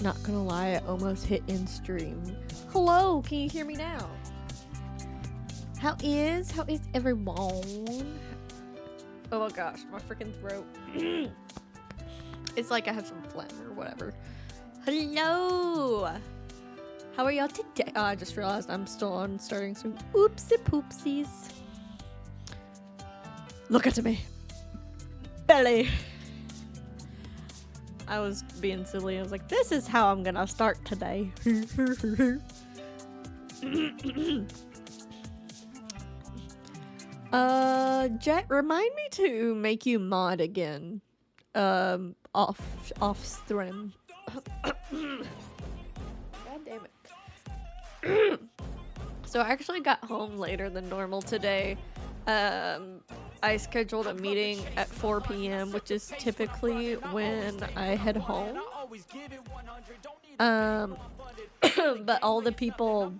Not gonna lie, I almost hit in stream. Hello, can you hear me now? How is everyone? Oh my gosh, my freaking throat. It's like I have some phlegm or whatever. Hello! How are y'all today? Oh, I just realized I'm still on starting some oopsie poopsies. Look at me. Belly. I was being silly. I was like, this is how I'm gonna start today. Jet, remind me to make you mod again. Off stream. God damn it. So I actually got home later than normal today. I scheduled a meeting at 4 p.m., which is typically when I head home. But all the people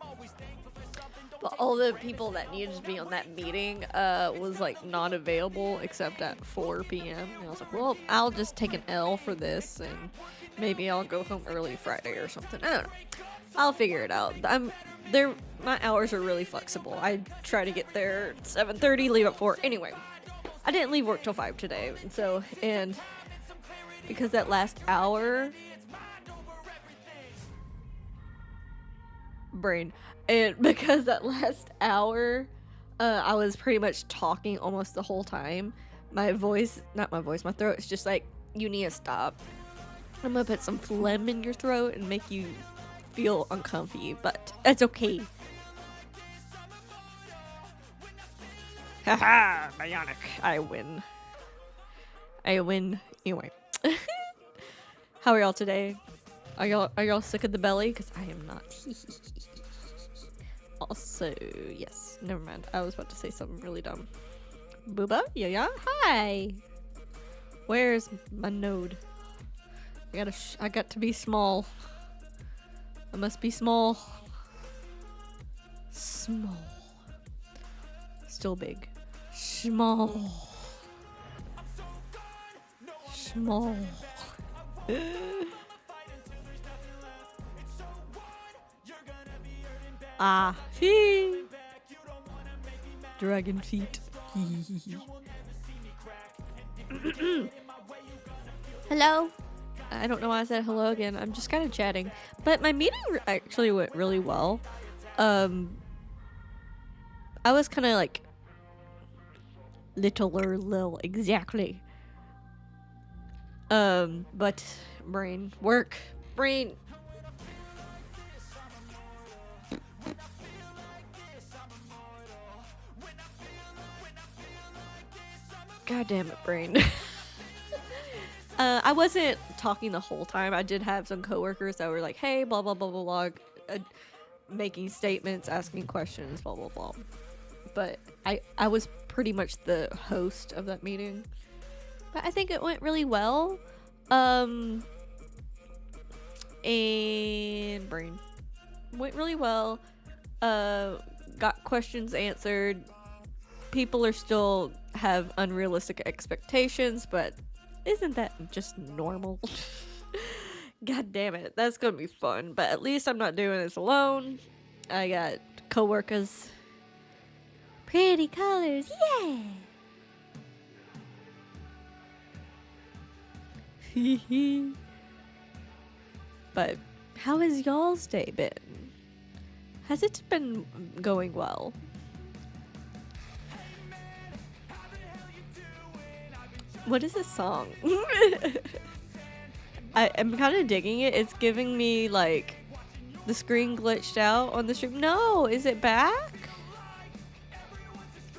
that needed to be on that meeting was like not available except at 4 p.m. And I was like, well, I'll just take an L for this and maybe I'll go home early Friday or something. I don't know. I'll figure it out. My hours are really flexible. I try to get there at 7:30, leave at 4. Anyway, I didn't leave work till 5 today. And because that last hour because that last hour I was pretty much talking almost the whole time. My throat is just like, you need to stop. I'm gonna put some phlegm in your throat and make you feel uncomfy, but that's okay. Haha, Bionic. I win. Anyway. How are y'all today? Are y'all sick of the belly? Because I am not. Also, yes. Never mind. I was about to say something really dumb. Booba? Yeah. Hi. Where's my node? I got to be small. I must be small. Small. Still big. Small. Small. Ah. Dragon feet. Hello. I don't know why I said hello again. I'm just kind of chatting. But my meeting actually went really well. I was kind of like little exactly. But brain. God damn it, brain. I wasn't talking the whole time. I did have some coworkers that were like, hey, blah, blah, blah, blah, blah, making statements, asking questions, blah, blah, blah. But I was pretty much the host of that meeting. But I think it went really well. And brain. Went really well. Got questions answered. People are still have unrealistic expectations, but isn't that just normal? God damn it. That's gonna be fun. But at least I'm not doing this alone. I got coworkers. Pretty colors, yeah! But how has y'all's day been? Has it been going well? What is this song? I'm kind of digging it. It's giving me like the screen glitched out on the stream. No, is it back?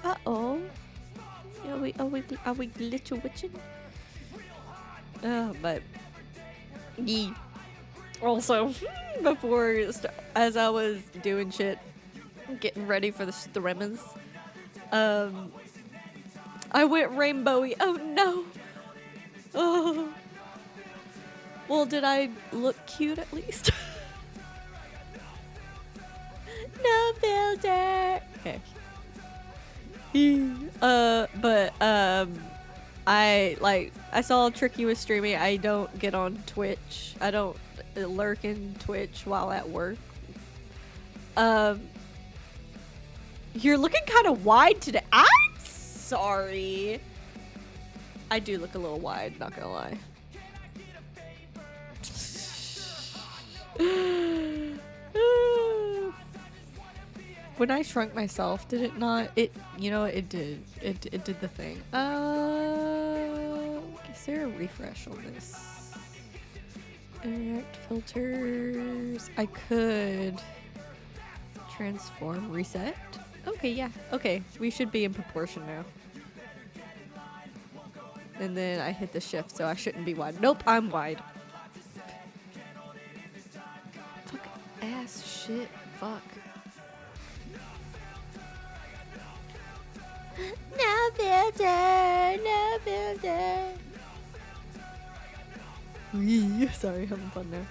Uh-oh. Are we glitch witching? But yeah. Also, before as I was doing shit, getting ready for the streamers, I went rainbowy. Oh no. Oh. Well, did I look cute at least? No filter. Okay. I saw Tricky was streaming. I don't get on Twitch. I don't lurk in Twitch while at work. You're looking kind of wide today. I'm sorry. I do look a little wide, not gonna lie. When I shrunk myself, did it not? It, you know, it did. It did the thing. Is there a refresh on this? Interact filters. I could transform, reset. Okay, yeah. Okay, we should be in proportion now. And then I hit the shift, so I shouldn't be wide. Nope, I'm wide. Fuck ass shit. Fuck. No filter, no filter. Sorry, having fun now.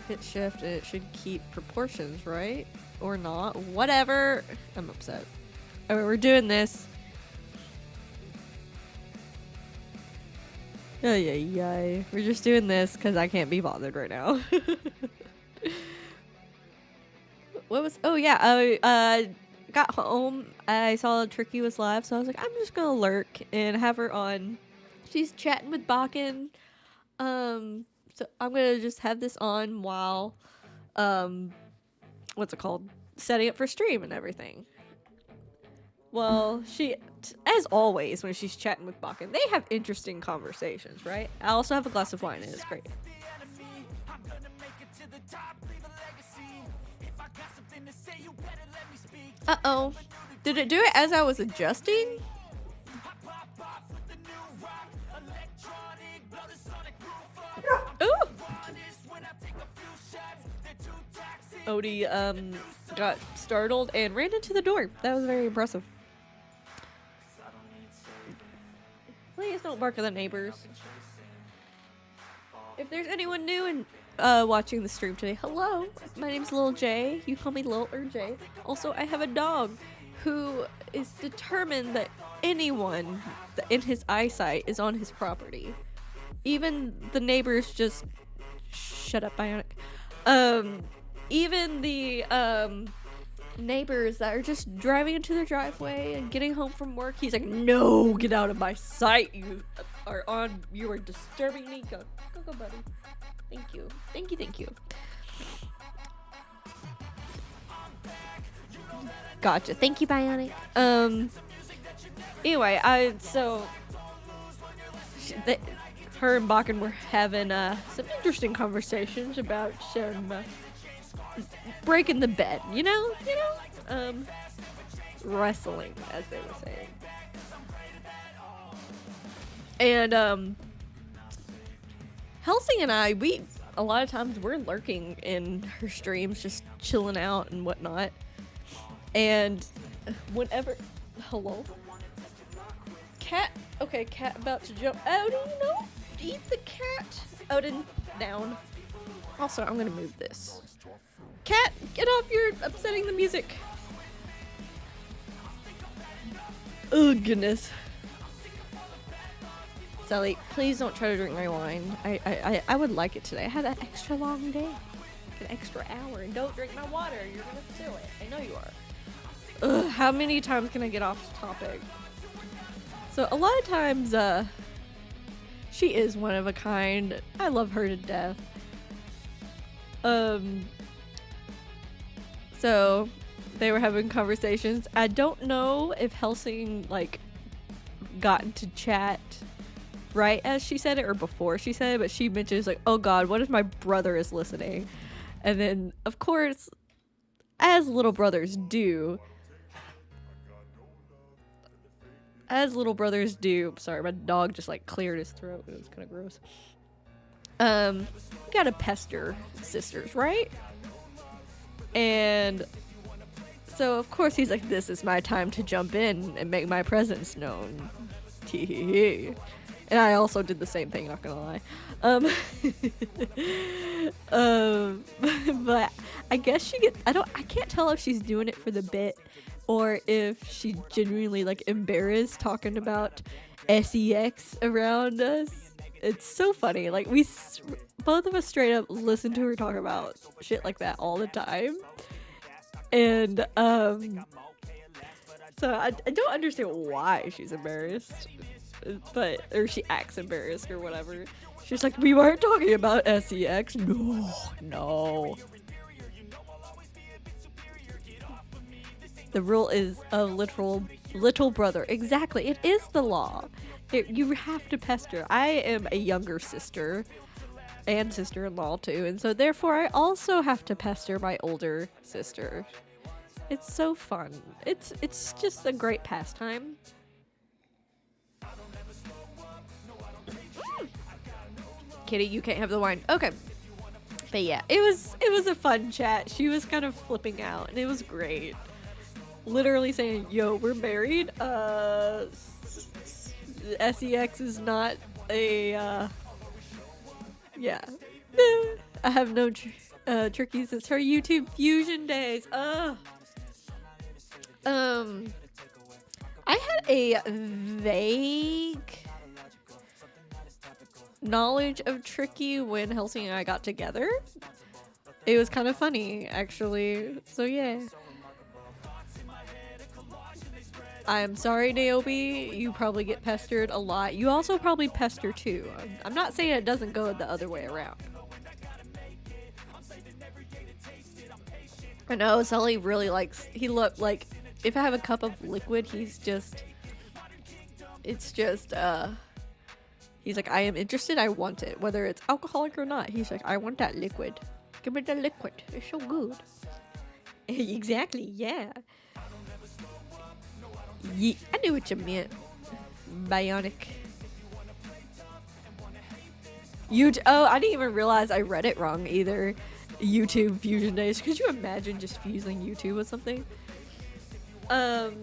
Hit shift and it should keep proportions, right? Or not. Whatever. I'm upset. Alright, we're doing this. We're just doing this because I can't be bothered right now. What was... Oh, yeah. I got home. I saw Tricky was live, so I was like, I'm just gonna lurk and have her on. She's chatting with Bakken. So I'm gonna just have this on while, what's it called? Setting up for stream and everything. Well, she, as always, when she's chatting with Bakken, they have interesting conversations, right? I also have a glass of wine, and it's great. Uh-oh. Did it do it as I was adjusting? Ooh! Odie, got startled and ran into the door. That was very impressive. Please don't bark at the neighbors. If there's anyone new and watching the stream today, hello. My name's Lil J. You call me Lil or J. Also, I have a dog who is determined that anyone in his eyesight is on his property. Even the neighbors just... Shut up, Bionic. Even the neighbors that are just driving into their driveway and getting home from work, he's like, no, get out of my sight. You are disturbing me. Go, buddy. Thank you. Thank you. Gotcha. Thank you, Bionic. Anyway, her and Bakken were having some interesting conversations about some breaking the bed, you know, wrestling, as they were saying. And Helsing and I, a lot of times we're lurking in her streams, just chilling out and whatnot. And whenever, hello, cat, okay, cat about to jump. Odin, no, eat the cat. Odin, down. Also, I'm gonna move this. Cat, get off! You're upsetting the music. Oh goodness. Sally, please don't try to drink my wine. I would like it today. I had an extra long day, an extra hour, and don't drink my water. You're gonna feel it. I know you are. Ugh, how many times can I get off topic? So a lot of times, she is one of a kind. I love her to death. So they were having conversations. I don't know if Helsing got into chat right as she said it or before she said it, but she mentions oh god, what if my brother is listening? And then of course, as little brothers do, sorry, my dog just cleared his throat. It was kind of gross. You gotta pester sisters, right? And so of course he's like, this is my time to jump in and make my presence known. Tee. And I also did the same thing, not gonna lie. But I guess I can't tell if she's doing it for the bit or if she's genuinely like embarrassed talking about sex around us. It's so funny. Like both of us straight up listen to her talk about shit like that all the time. And so I don't understand why she's embarrassed, but or she acts embarrassed or whatever. She's like, we weren't talking about sex. No. The rule is a little brother. Exactly. It is the law. You have to pester. I am a younger sister and sister-in-law too, and so therefore I also have to pester my older sister. It's so fun. It's just a great pastime. Kitty, you can't have the wine. Okay. But yeah, it was a fun chat. She was kind of flipping out and it was great. Literally saying, yo, we're married. SEX is not a yeah. I have no trickies. It's her YouTube fusion days. I had a vague knowledge of Tricky when Helsing and I got together. It was kind of funny, actually. So yeah. I'm sorry, Naomi. You probably get pestered a lot. You also probably pester too. I'm not saying it doesn't go the other way around. I know Sully really likes. Like if I have a cup of liquid, he's like, I am interested. I want it, whether it's alcoholic or not. He's like, I want that liquid. Give me the liquid. It's so good. Exactly. Yeah. Yeah, I knew what you meant. Bionic. Oh, I didn't even realize I read it wrong either. YouTube fusion days. Could you imagine just fusing YouTube with something? But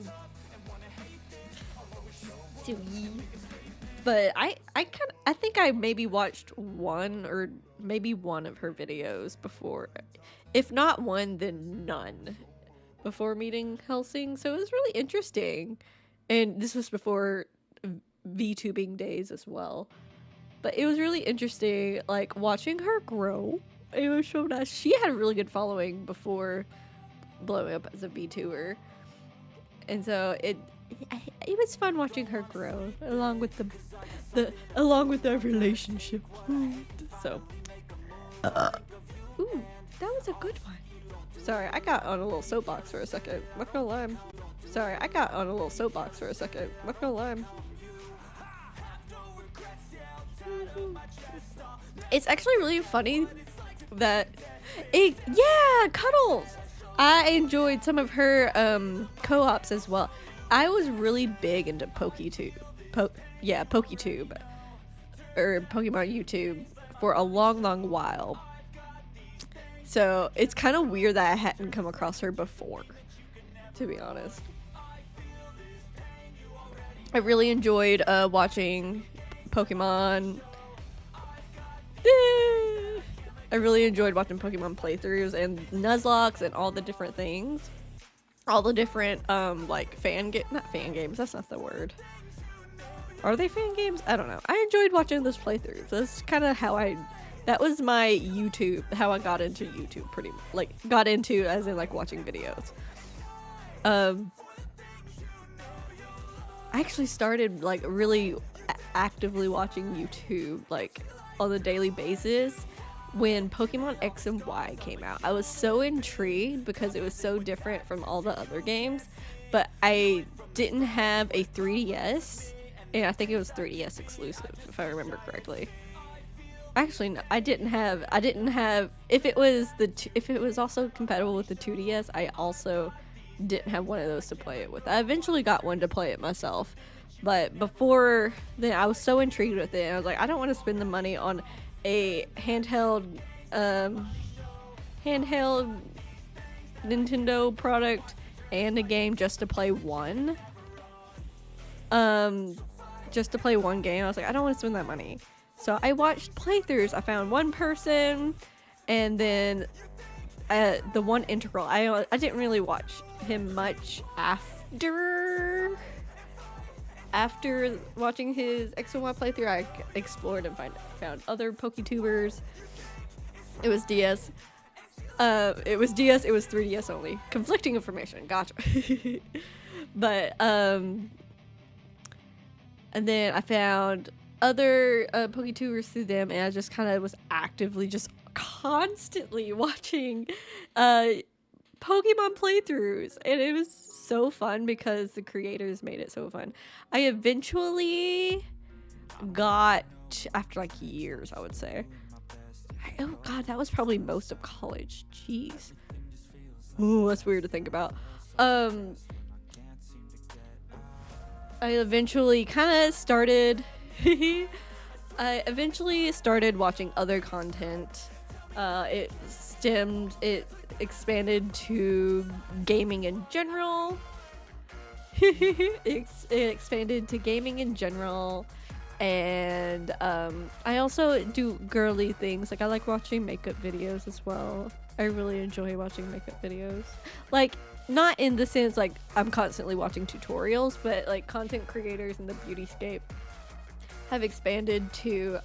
I think I maybe watched one or maybe one of her videos before. If not one, then none. Before meeting Helsing, so it was really interesting, and this was before VTubing days as well. But it was really interesting, like watching her grow. It was so nice. She had a really good following before blowing up as a VTuber, and so it was fun watching her grow along with the relationship. So, ooh, that was a good one. Sorry, I got on a little soapbox for a second. Not gonna lie. It's actually really funny that yeah, Cuddles. I enjoyed some of her co-ops as well. I was really big into PokeTube. PokeTube or Pokemon YouTube for a long while. So it's kind of weird that I hadn't come across her before, to be honest. I really enjoyed watching Pokemon. I really enjoyed watching Pokemon playthroughs and Nuzlocke and all the different things. All the different like not fan games, that's not the word. Are they fan games? I don't know. I enjoyed watching those playthroughs. That's kind of that was my YouTube, how I got into YouTube, pretty much. Like, got into as in, like, watching videos. I actually started, like, really actively watching YouTube, like, on a daily basis when Pokemon X and Y came out. I was so intrigued because it was so different from all the other games, but I didn't have a 3DS, and I think it was 3DS exclusive, if I remember correctly. Actually, no, I didn't have. If it was also compatible with the 2DS, I also didn't have one of those to play it with. I eventually got one to play it myself, but before then, I was so intrigued with it, and I was like, I don't want to spend the money on a handheld Nintendo product and a game just to play one. Just to play one game. I was like, I don't want to spend that money. So I watched playthroughs. I found one person, and then the one integral. I didn't really watch him much after watching his X and Y playthrough. I explored and found other PokeTubers. It was DS. It was 3DS only. Conflicting information. Gotcha. But and then I found other PokeTubers through them, and I just kind of was actively just constantly watching Pokemon playthroughs, and it was so fun because the creators made it so fun. I eventually got, after like years, I would say. Oh god, that was probably most of college. Jeez. Ooh, that's weird to think about. I eventually kind of started watching other content. It expanded to gaming in general. It expanded to gaming in general. And I also do girly things. Like, I like watching makeup videos as well. I really enjoy watching makeup videos. Like, not in the sense like I'm constantly watching tutorials, but like content creators in the beautyscape have expanded to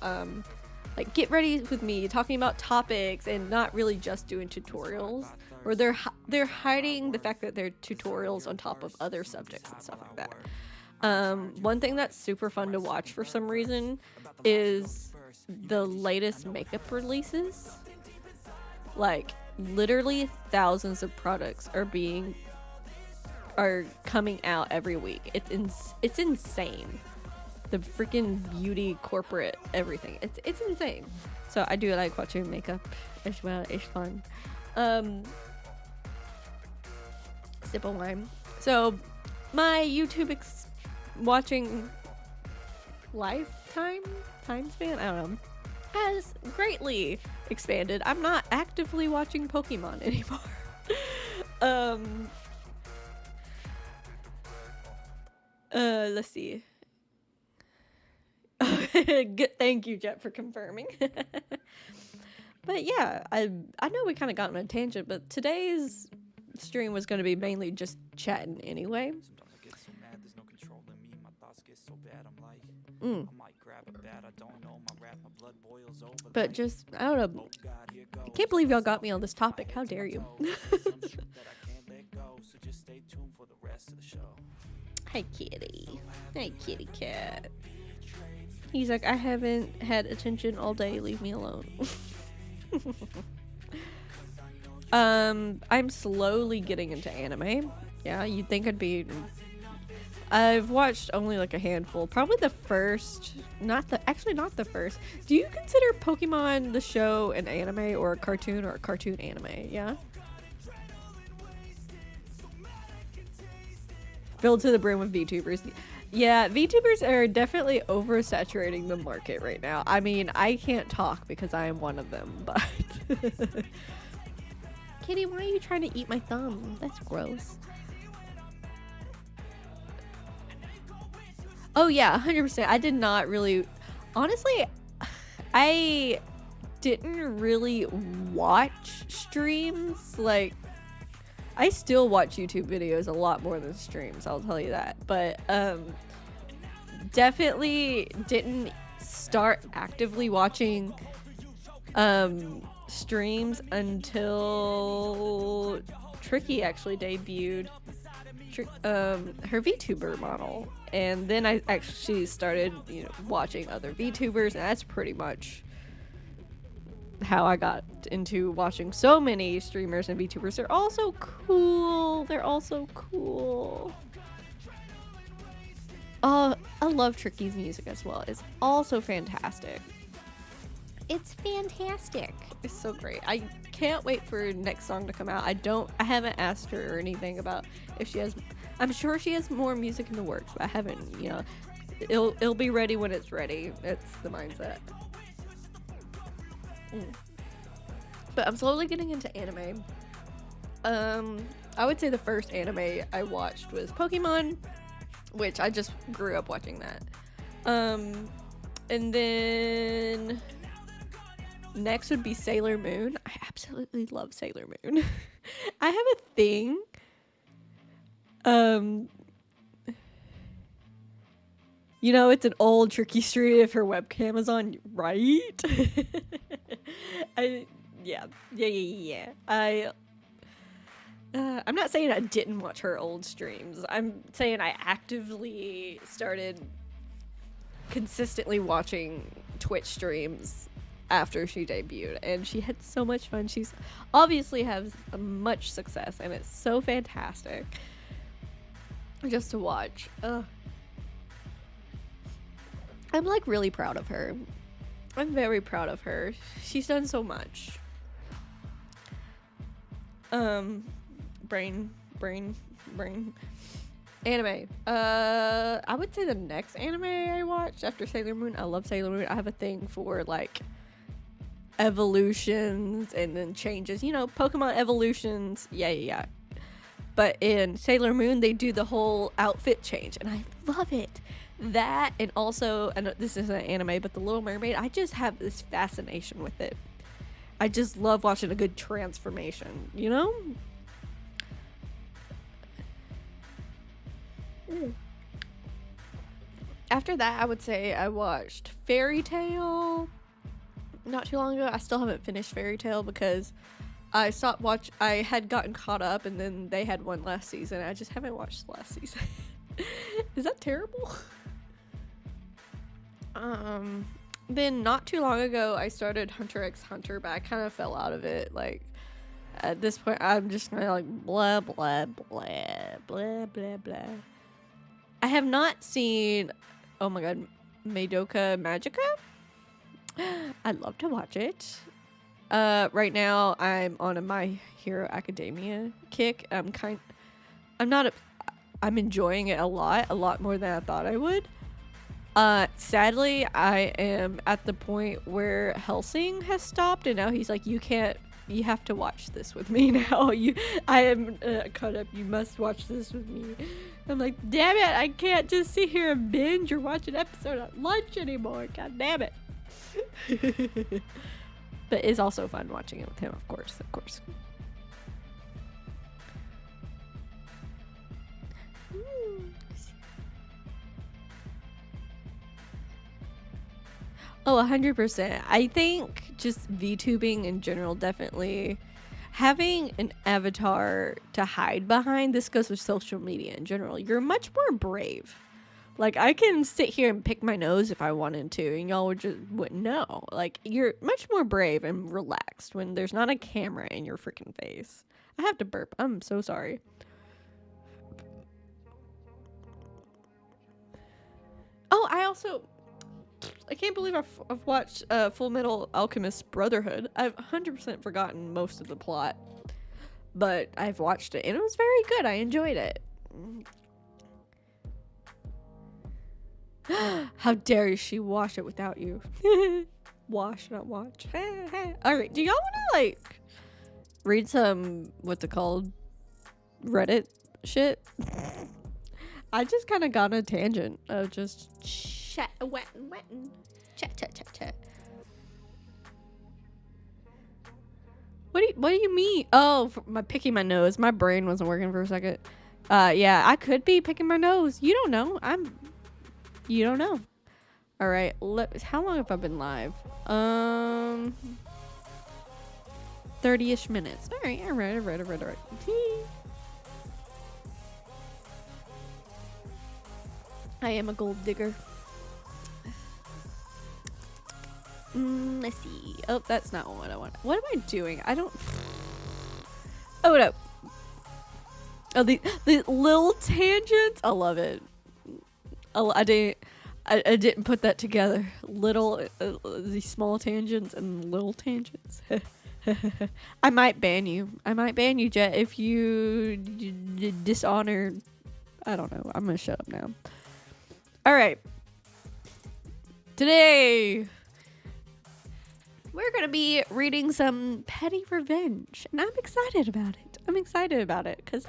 like get ready with me, talking about topics and not really just doing tutorials, or they're hiding the fact that they're tutorials on top of other subjects and stuff like that. One thing that's super fun to watch for some reason is the latest makeup releases. Like, literally thousands of products are coming out every week. It's insane. The freaking beauty corporate everything. It's insane. So I do like watching makeup as well. It's fun. Sip of wine. So my YouTube watching lifetime time span, I don't know, has greatly expanded. I'm not actively watching Pokemon anymore. Let's see. Good, thank you, Jet, for confirming. But yeah, I know we kind of got on a tangent, but today's stream was going to be mainly just chatting anyway. But just, I don't know, I can't believe y'all got me on this topic. How dare you? Hi, kitty. Hey, kitty cat. He's like, I haven't had attention all day. Leave me alone. I'm slowly getting into anime. Yeah, you'd think I've watched only like a handful. Probably the first, not the first. Do you consider Pokemon the show an anime or a cartoon anime? Yeah? Filled to the brim with VTubers. Yeah, VTubers are definitely oversaturating the market right now. I mean, I can't talk because I am one of them, but... Kitty, why are you trying to eat my thumb? That's gross. Oh yeah, 100%. I did not really... Honestly, I didn't really watch streams. Like, I still watch YouTube videos a lot more than streams, I'll tell you that. But definitely didn't start actively watching streams until Tricky actually debuted her VTuber model. And then I actually started, watching other VTubers, and that's pretty much how I got into watching so many streamers and VTubers. They're all so cool. I love Tricky's music as well. It's also fantastic. It's fantastic. It's so great. I can't wait for next song to come out. I haven't asked her or anything about if she has. I'm sure she has more music in the works, but I haven't, it'll be ready when it's ready. It's the mindset. But I'm slowly getting into anime. I would say the first anime I watched was Pokemon, which I just grew up watching that. And then Next would be Sailor Moon. I absolutely love Sailor Moon. I have a thing. You know, it's an old tricky street if her webcam is on, right? Yeah. I'm not saying I didn't watch her old streams. I'm saying I actively started consistently watching Twitch streams after she debuted, and she had so much fun. She's obviously has much success, and it's so fantastic just to watch. I'm like really proud of her. I'm very proud of her. She's done so much. Brain. Anime. I would say the next anime I watched after Sailor Moon. I love Sailor Moon. I have a thing for like evolutions and then changes. You know, Pokemon evolutions. Yeah. But in Sailor Moon, they do the whole outfit change, and I love it. That, and also, I know this isn't an anime, but The Little Mermaid, I just have this fascination with it. I just love watching a good transformation, you know? After that, I would say I watched Fairy Tail not too long ago. I still haven't finished Fairy Tail because I had gotten caught up, and then they had one last season. I just haven't watched the last season. Is that terrible? Then not too long ago, I started Hunter x Hunter, but I kind of fell out of it. Like, at this point, I'm just kind of like blah, blah, blah, blah, blah, blah. I have not seen, oh my god, Madoka Magica? I'd love to watch it. Right now, I'm on a My Hero Academia kick. I'm enjoying it a lot more than I thought I would. Sadly, I am at the point where Helsing has stopped, and now he's like, you have to watch this with me now. I am caught up. You must watch this with me. I'm like, damn it, I can't just sit here and binge or watch an episode at lunch anymore. God damn it. But it's also fun watching it with him, of course. Oh, 100%. I think just VTubing in general, definitely having an avatar to hide behind. This goes with social media in general. You're much more brave. Like, I can sit here and pick my nose if I wanted to, and y'all wouldn't know. Like, you're much more brave and relaxed when there's not a camera in your freaking face. I have to burp. I'm so sorry. Oh, I can't believe I've watched Full Metal Alchemist Brotherhood. I've 100% forgotten most of the plot, but I've watched it, and it was very good. I enjoyed it. How dare she wash it without you? Wash, not watch. Alright, do y'all want to, like, read some, what's it called? Reddit shit? I just kind of got on a tangent of just chat. What do you mean? Oh, for picking my nose. My brain wasn't working for a second. Yeah, I could be picking my nose. You don't know. You don't know. All right. How long have I been live? 30-ish minutes. All right. I am a gold digger. Let's see. Oh, that's not what I want. What am I doing? I don't. Oh no. Oh, the little tangents. I love it. I didn't put that together. Little, the small tangents and little tangents. I might ban you. Jet, if you dishonor. I don't know. I'm gonna shut up now. All right. Today, we're gonna be reading some petty revenge, and I'm excited about it because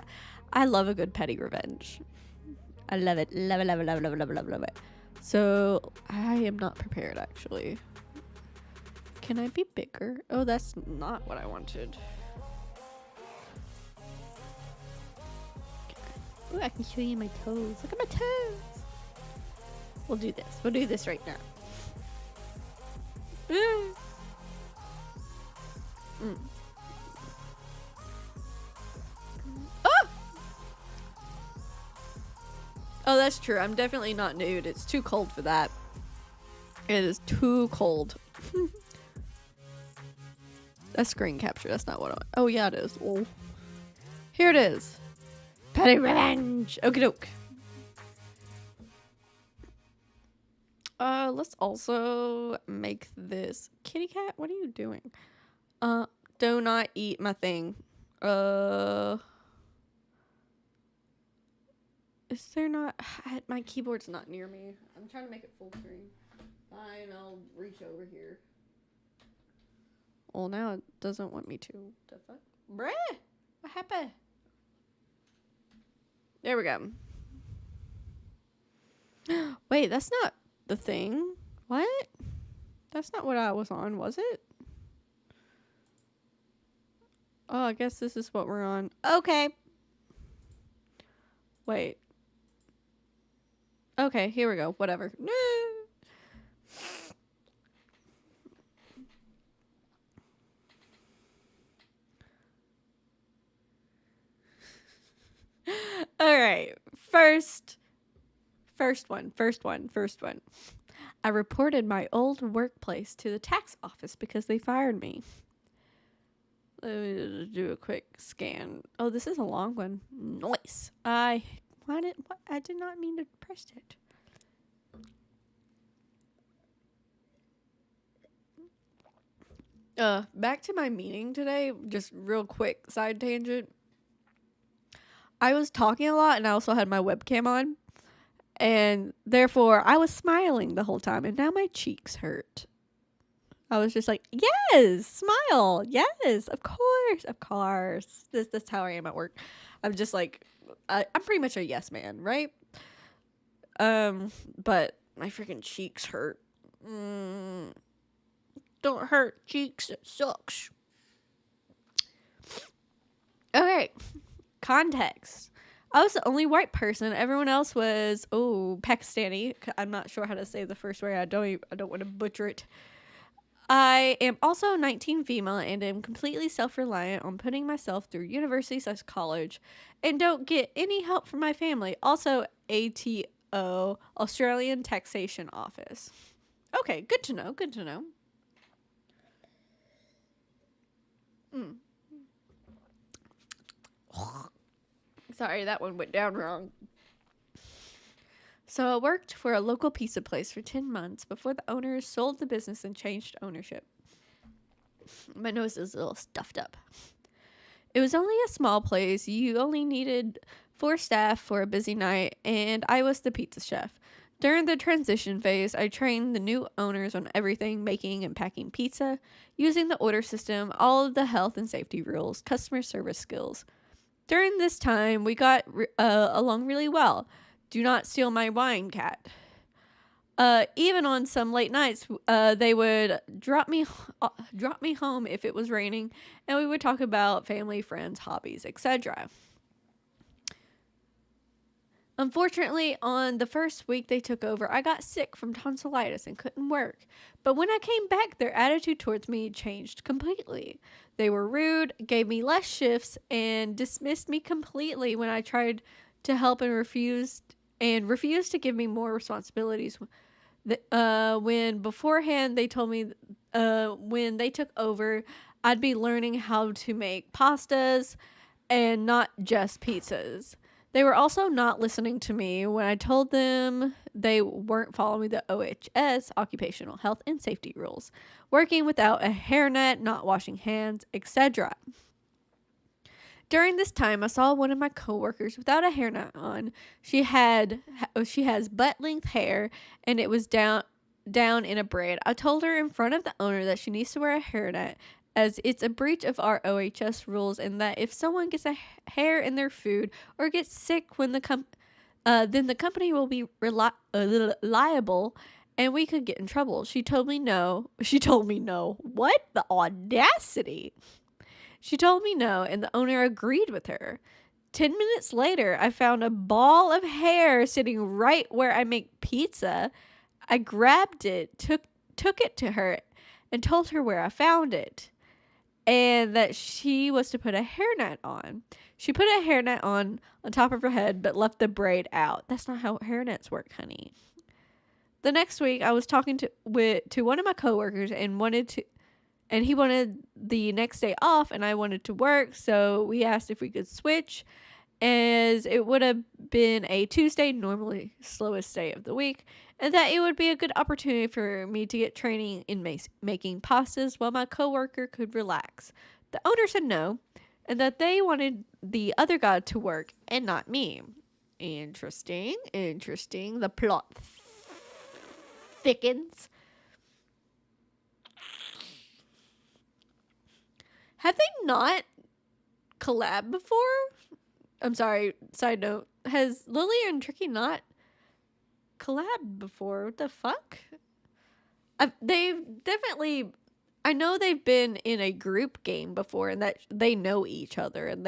I love a good petty revenge. I love it. Love it. So I am not prepared, actually. Can I be bigger? Oh, that's not what I wanted. Ooh, I can show you my toes. Look at my toes. We'll do this. We'll do this right now. Mm. Oh! Oh, that's true. I'm definitely not nude. It's too cold for that. It is too cold. That's screen capture. That's not what I want. Oh, yeah, it is. Oh. Here it is. Petty revenge. Okie doke. Let's also make this kitty cat. What are you doing? Do not eat my thing. Is there not? My keyboard's not near me. I'm trying to make it full screen. Fine, I'll reach over here. Well, now it doesn't want me to. The fuck? Bruh! What happened? There we go. Wait, that's not the thing. What? That's not what I was on, was it? Oh, I guess this is what we're on. Okay. Wait. Okay, here we go. Whatever. No. All right. First one. I reported my old workplace to the tax office because they fired me. Let me do a quick scan. Oh, this is a long one. Nice. I did not mean to press it. Back to my meeting today. Just real quick side tangent. I was talking a lot and I also had my webcam on. And therefore, I was smiling the whole time. And now my cheeks hurt. I was just like, yes, smile. Yes, of course. That's how I am at work. I'm just like, I'm pretty much a yes man, right? But my freaking cheeks hurt. Don't hurt cheeks. It sucks. Okay. Context. I was the only white person. Everyone else was Pakistani. I'm not sure how to say the first word. I don't want to butcher it. I am also 19 female and am completely self-reliant on putting myself through university/college and don't get any help from my family. Also ATO, Australian Taxation Office. Okay, good to know. Sorry, that one went down wrong. So I worked for a local pizza place for 10 months before the owners sold the business and changed ownership. My nose is a little stuffed up. It was only a small place. You only needed 4 staff for a busy night, and I was the pizza chef. During the transition phase, I trained the new owners on everything, making and packing pizza, using the order system, all of the health and safety rules, customer service skills. During this time, we got along really well. Do not steal my wine, cat. Even on some late nights, they would drop me home if it was raining, and we would talk about family, friends, hobbies, etc. Unfortunately, on the first week they took over, I got sick from tonsillitis and couldn't work. But when I came back, their attitude towards me changed completely. They were rude, gave me less shifts, and dismissed me completely when I tried to help and refused to give me more responsibilities. When beforehand they told me when they took over, I'd be learning how to make pastas and not just pizzas. They were also not listening to me when I told them they weren't following the OHS, occupational health and safety rules, working without a hairnet, not washing hands, etc. During this time, I saw one of my coworkers without a hairnet on. She has butt-length hair, and it was down in a braid. I told her in front of the owner that she needs to wear a hairnet, as it's a breach of our OHS rules, and that if someone gets a hair in their food or gets sick when then the company will be liable, and we could get in trouble. She told me no. She told me no. What? The audacity. She told me no, and the owner agreed with her. 10 minutes later, I found a ball of hair sitting right where I make pizza. I grabbed it, took it to her, and told her where I found it, and that she was to put a hairnet on. She put a hairnet on top of her head, but left the braid out. That's not how hairnets work, honey. The next week, I was talking to one of my coworkers and he wanted the next day off, and I wanted to work, so we asked if we could switch, as it would have been a Tuesday, normally slowest day of the week, and that it would be a good opportunity for me to get training in making pastas while my coworker could relax. The owner said no, and that they wanted the other guy to work and not me. Interesting. The plot thickens. Have they not collabed before? I'm sorry, side note. Has Lily and Tricky not collabed before? What the fuck? They've definitely... I know they've been in a group game before and that they know each other and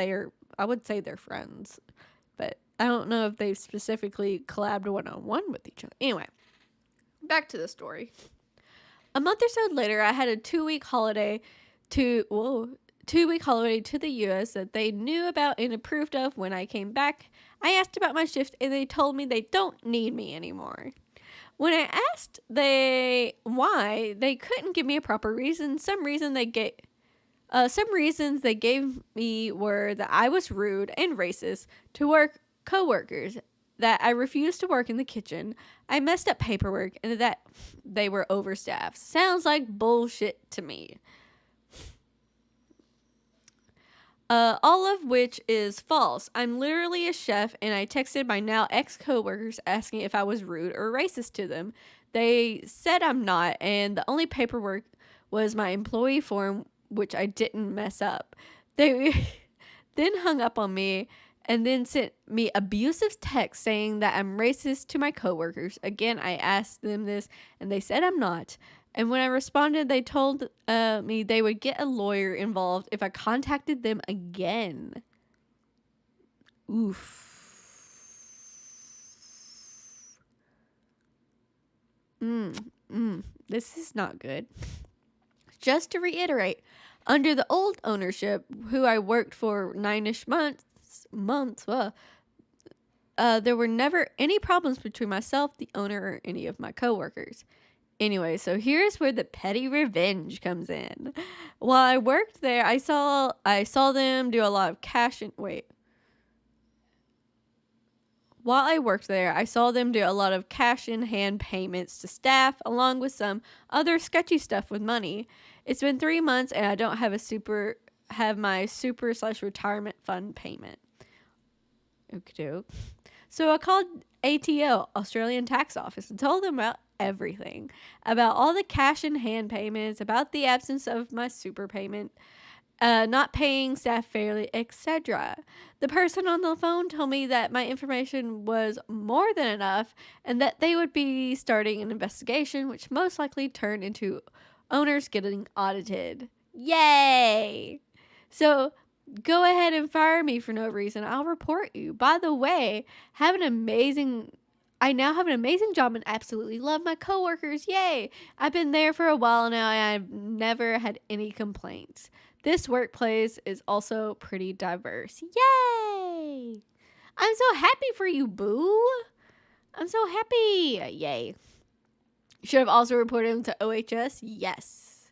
I would say they're friends. But I don't know if they've specifically collabed one-on-one with each other. Anyway, back to the story. A month or so later, I had a 2-week holiday to the US that they knew about and approved of. When I came back, I asked about my shift and they told me they don't need me anymore. When I asked why, they couldn't give me a proper reason. Some reasons they gave me were that I was rude and racist to coworkers, that I refused to work in the kitchen, I messed up paperwork, and that they were overstaffed. Sounds like bullshit to me. All of which is false. I'm literally a chef, and I texted my now ex-coworkers asking if I was rude or racist to them. They said I'm not, and the only paperwork was my employee form, which I didn't mess up. They then hung up on me and then sent me abusive texts saying that I'm racist to my coworkers. Again, I asked them this, and they said I'm not. And when I responded, they told me they would get a lawyer involved if I contacted them again. Oof. This is not good. Just to reiterate, under the old ownership, who I worked for 9-ish months, there were never any problems between myself, the owner, or any of my coworkers. Anyway, so here's where the petty revenge comes in. While I worked there, I saw them do a lot of While I worked there, I saw them do a lot of cash in hand payments to staff, along with some other sketchy stuff with money. It's been 3 months and I don't have my super/retirement fund payment. Okey-doke. So I called ATO, Australian Tax Office, and told them about everything. About all the cash in hand payments, about the absence of my super payment, not paying staff fairly, etc. The person on the phone told me that my information was more than enough and that they would be starting an investigation, which most likely turned into owners getting audited. Yay! So go ahead and fire me for no reason. I'll report you. By the way, I now have an amazing job and absolutely love my coworkers. Yay! I've been there for a while now and I've never had any complaints. This workplace is also pretty diverse. Yay! I'm so happy for you, boo. I'm so happy. Yay. Should have also reported him to OHS? Yes.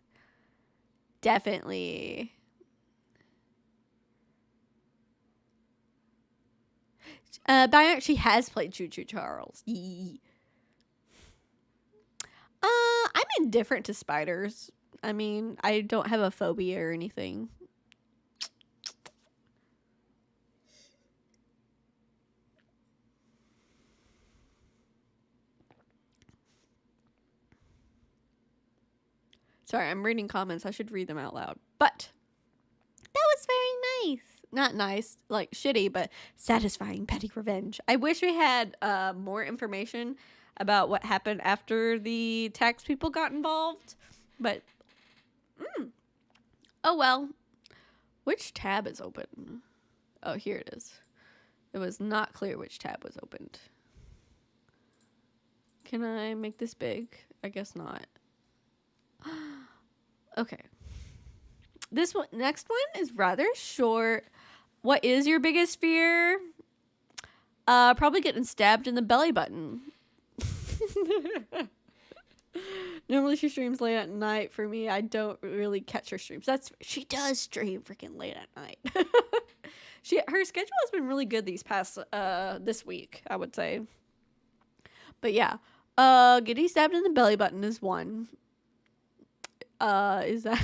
Definitely. Byron actually has played Choo Choo Charles. Yee. I'm indifferent to spiders. I mean, I don't have a phobia or anything. Sorry, I'm reading comments. I should read them out loud. But that was very nice. Not nice, like shitty, but satisfying petty revenge. I wish we had more information. about what happened after the tax people got involved. But, oh well. Which tab is open? Oh, here it is. It was not clear which tab was opened. Can I make this big? I guess not. Okay. This one, next one is rather short. What is your biggest fear? Probably getting stabbed in the belly button. Normally she streams late at night. For me, I don't really catch her streams. She does stream freaking late at night. Her schedule has been really good these past this week, I would say. But yeah, getting stabbed in the belly button is one. Is that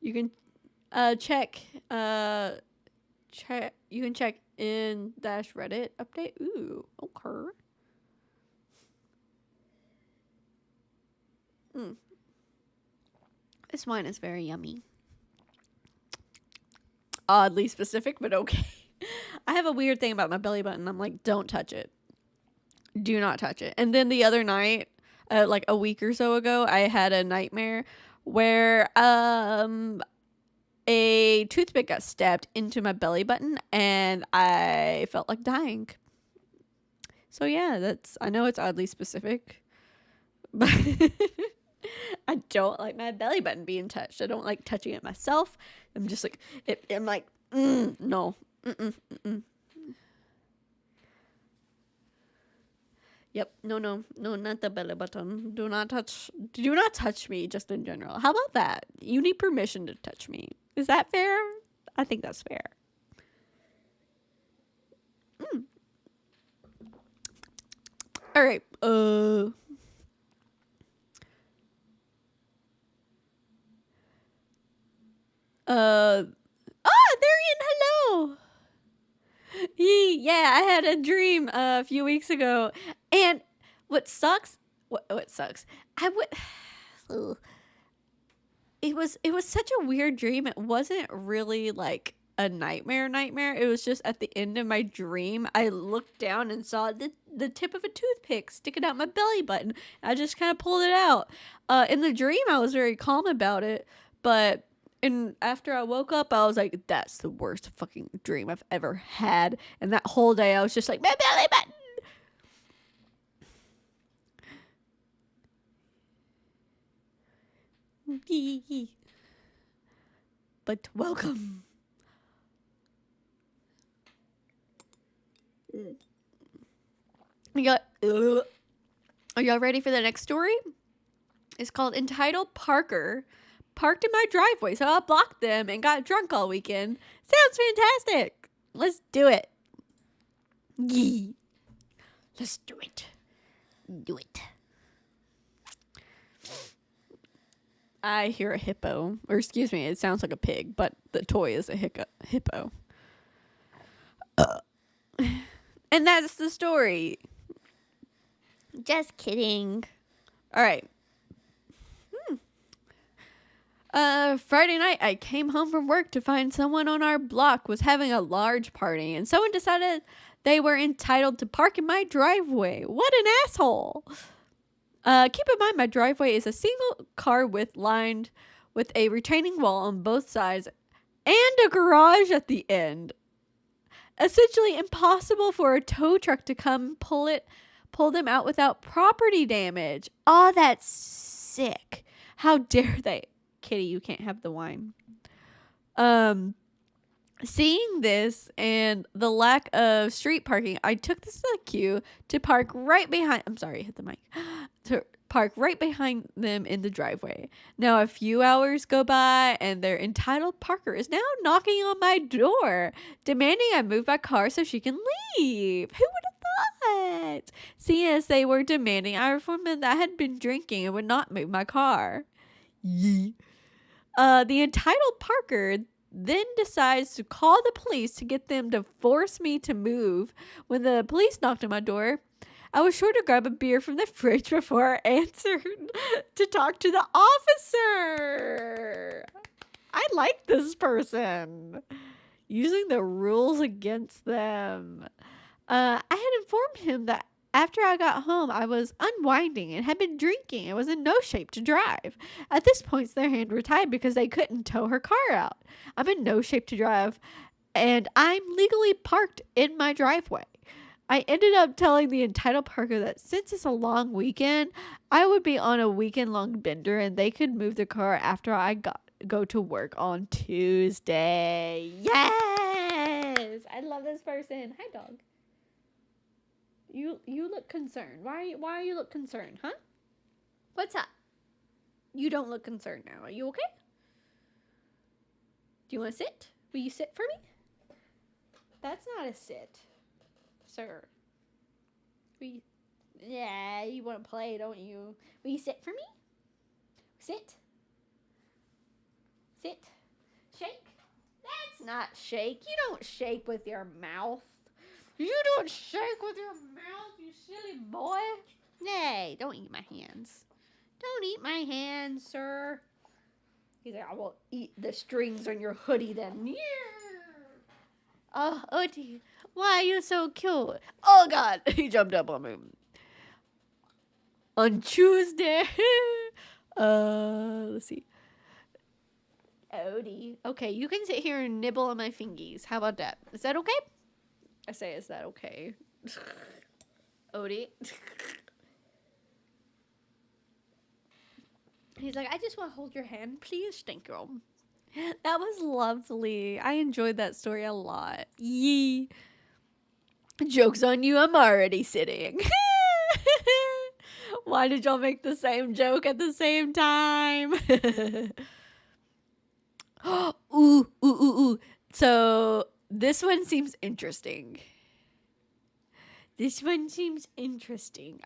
you can check you can check in -Reddit update. Ooh, okay. This wine is very yummy. Oddly specific, but okay. I have a weird thing about my belly button. I'm like, don't touch it. Do not touch it. And then the other night, like a week or so ago, I had a nightmare where a toothpick got stabbed into my belly button and I felt like dying. So yeah, I know it's oddly specific, but I don't like my belly button being touched. I don't like touching it myself. I'm just like, I'm like, no. Yep. No, not the belly button. Do not touch me just in general. How about that? You need permission to touch me. Is that fair? I think that's fair. All right. Therian, hello. Yeah, I had a dream a few weeks ago, and what sucks? What sucks? It was such a weird dream. It wasn't really like a nightmare. It was just at the end of my dream, I looked down and saw the tip of a toothpick sticking out my belly button. I just kind of pulled it out. In the dream, I was very calm about it, but after I woke up, I was like, that's the worst fucking dream I've ever had. And that whole day, I was just like, my belly button. But welcome. Are y'all ready for the next story? It's called Entitled Parker Parked in my driveway, so I blocked them and got drunk all weekend. Sounds fantastic. Let's do it. Yee. Let's do it. Do it. I hear a hippo. Or excuse me, it sounds like a pig, but the toy is a hippo. And that's the story. Just kidding. All right. Friday night, I came home from work to find someone on our block was having a large party, and someone decided they were entitled to park in my driveway. What an asshole! Keep in mind, my driveway is a single car width lined with a retaining wall on both sides and a garage at the end. Essentially impossible for a tow truck to come pull them out without property damage. Oh, that's sick. How dare they? Kitty, you can't have the wine. Seeing this and the lack of street parking, I took this as a cue to park right behind. I'm sorry, hit the mic. To park right behind them in the driveway. Now a few hours go by, and their entitled Parker is now knocking on my door, demanding I move my car so she can leave. Who would have thought? Seeing as they were demanding, I informed them that I had been drinking and would not move my car. Yee. The entitled Parker then decides to call the police to get them to force me to move. When the police knocked on my door, I was sure to grab a beer from the fridge before I answered to talk to the officer. I like this person. Using the rules against them. I had informed him that After I got home, I was unwinding and had been drinking and was in no shape to drive. At this point, their hands were tied because they couldn't tow her car out. I'm in no shape to drive, and I'm legally parked in my driveway. I ended up telling the entitled parker that since it's a long weekend, I would be on a weekend long bender and they could move the car after I go to work on Tuesday. Yes! I love this person. Hi, dog. You look concerned. Why you look concerned, huh? What's up? You don't look concerned now. Are you okay? Do you want to sit? Will you sit for me? That's not a sit, sir. Yeah, you want to play, don't you? Will you sit for me? Sit. Sit. Shake. That's not shake. You don't shake with your mouth. You don't shake with your mouth, you silly boy. Nay, don't eat my hands. Don't eat my hands, sir. He's like, I will eat the strings on your hoodie then. Yeah. Oh, Odie, why are you so cute? Oh, God. He jumped up on me. On Tuesday. Let's see. Odie. Okay, you can sit here and nibble on my fingies. How about that? Is that okay? I say, is that okay? Odie. He's like, I just want to hold your hand, please. Thank you. That was lovely. I enjoyed that story a lot. Yee. Joke's on you, I'm already sitting. Why did y'all make the same joke at the same time? Ooh. So this one seems interesting.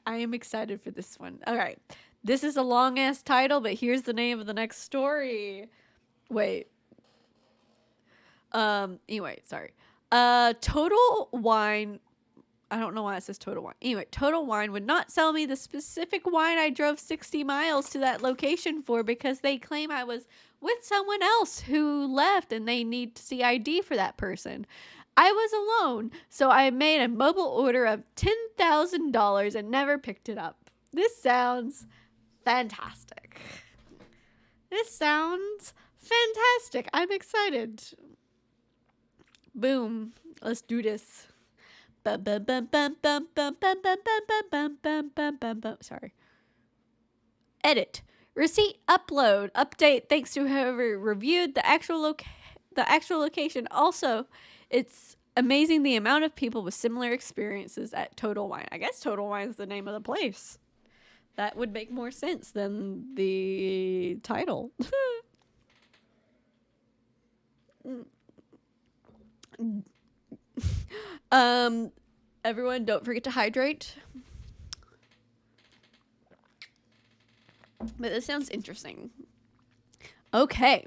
I am excited for this one. All right. This is a long ass title, but here's the name of the next story. Wait. Anyway, sorry. Total Wine. I don't know why it says Total Wine. Anyway, Total Wine would not sell me the specific wine I drove 60 miles to that location for because they claim I was with someone else who left and they need to see ID for that person. I was alone, so I made a mobile order of $10,000 and never picked it up. This sounds fantastic. I'm excited. Boom. Let's do this. Sorry. Edit. Receipt upload. Update thanks to whoever reviewed the actual location. Also, it's amazing the amount of people with similar experiences at Total Wine. I guess Total Wine is the name of the place. That would make more sense than the title. Everyone, don't forget to hydrate. But this sounds interesting. Okay.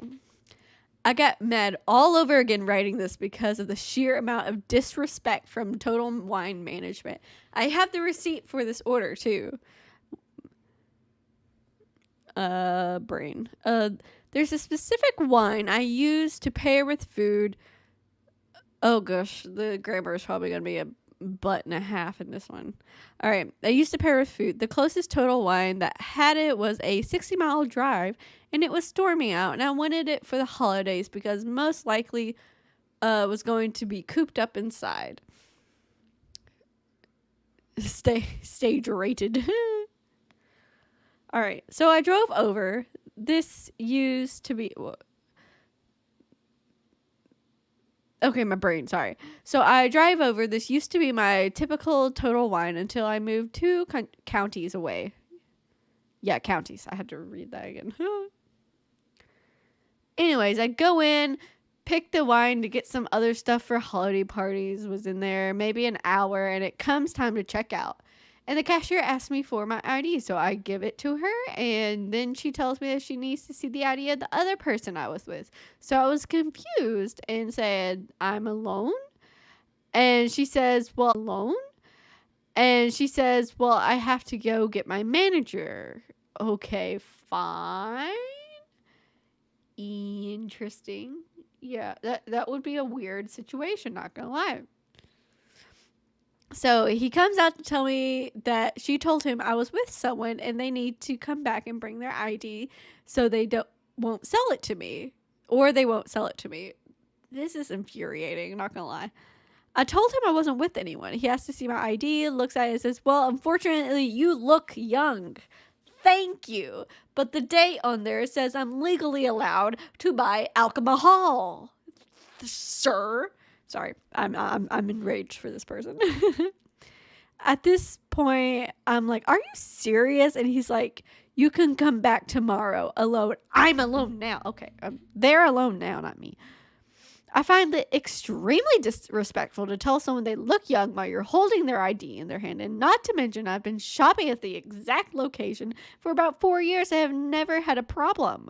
I got mad all over again writing this because of the sheer amount of disrespect from Total Wine management. I have the receipt for this order too. Brain. There's a specific wine I use to pair with food. Oh gosh, the grammar is probably going to be a butt and a half in this one. All right, I used to pair with food. The closest Total Wine that had it was a 60-mile drive, and it was stormy out, and I wanted it for the holidays because most likely was going to be cooped up inside. Stage rated. All right, so I drove over. This used to be... Okay, my brain, sorry. So I drive over. This used to be my typical Total Wine until I moved 2 counties away. Yeah, counties. I had to read that again. Anyways, I go in, pick the wine to get some other stuff for holiday parties. Was in there maybe an hour, and it comes time to check out. And the cashier asked me for my ID, so I give it to her, and then she tells me that she needs to see the ID of the other person I was with. So I was confused and said, I'm alone? And she says, well, alone? And she says, well, I have to go get my manager. Okay, fine. Interesting. Yeah, that would be a weird situation, not gonna lie. So he comes out to tell me that she told him I was with someone and they need to come back and bring their ID so they won't sell it to me, or they won't sell it to me. This is infuriating, not gonna lie. I told him I wasn't with anyone. He has to see my ID, looks at it and says, well, unfortunately, you look young. Thank you. But the date on there says I'm legally allowed to buy alcohol. Sir. Sorry, I'm enraged for this person. At this point, I'm like, are you serious? And he's like, you can come back tomorrow alone. I'm alone now. Okay, they're alone now, not me. I find it extremely disrespectful to tell someone they look young while you're holding their ID in their hand. And not to mention, I've been shopping at the exact location for about 4 years and have never had a problem.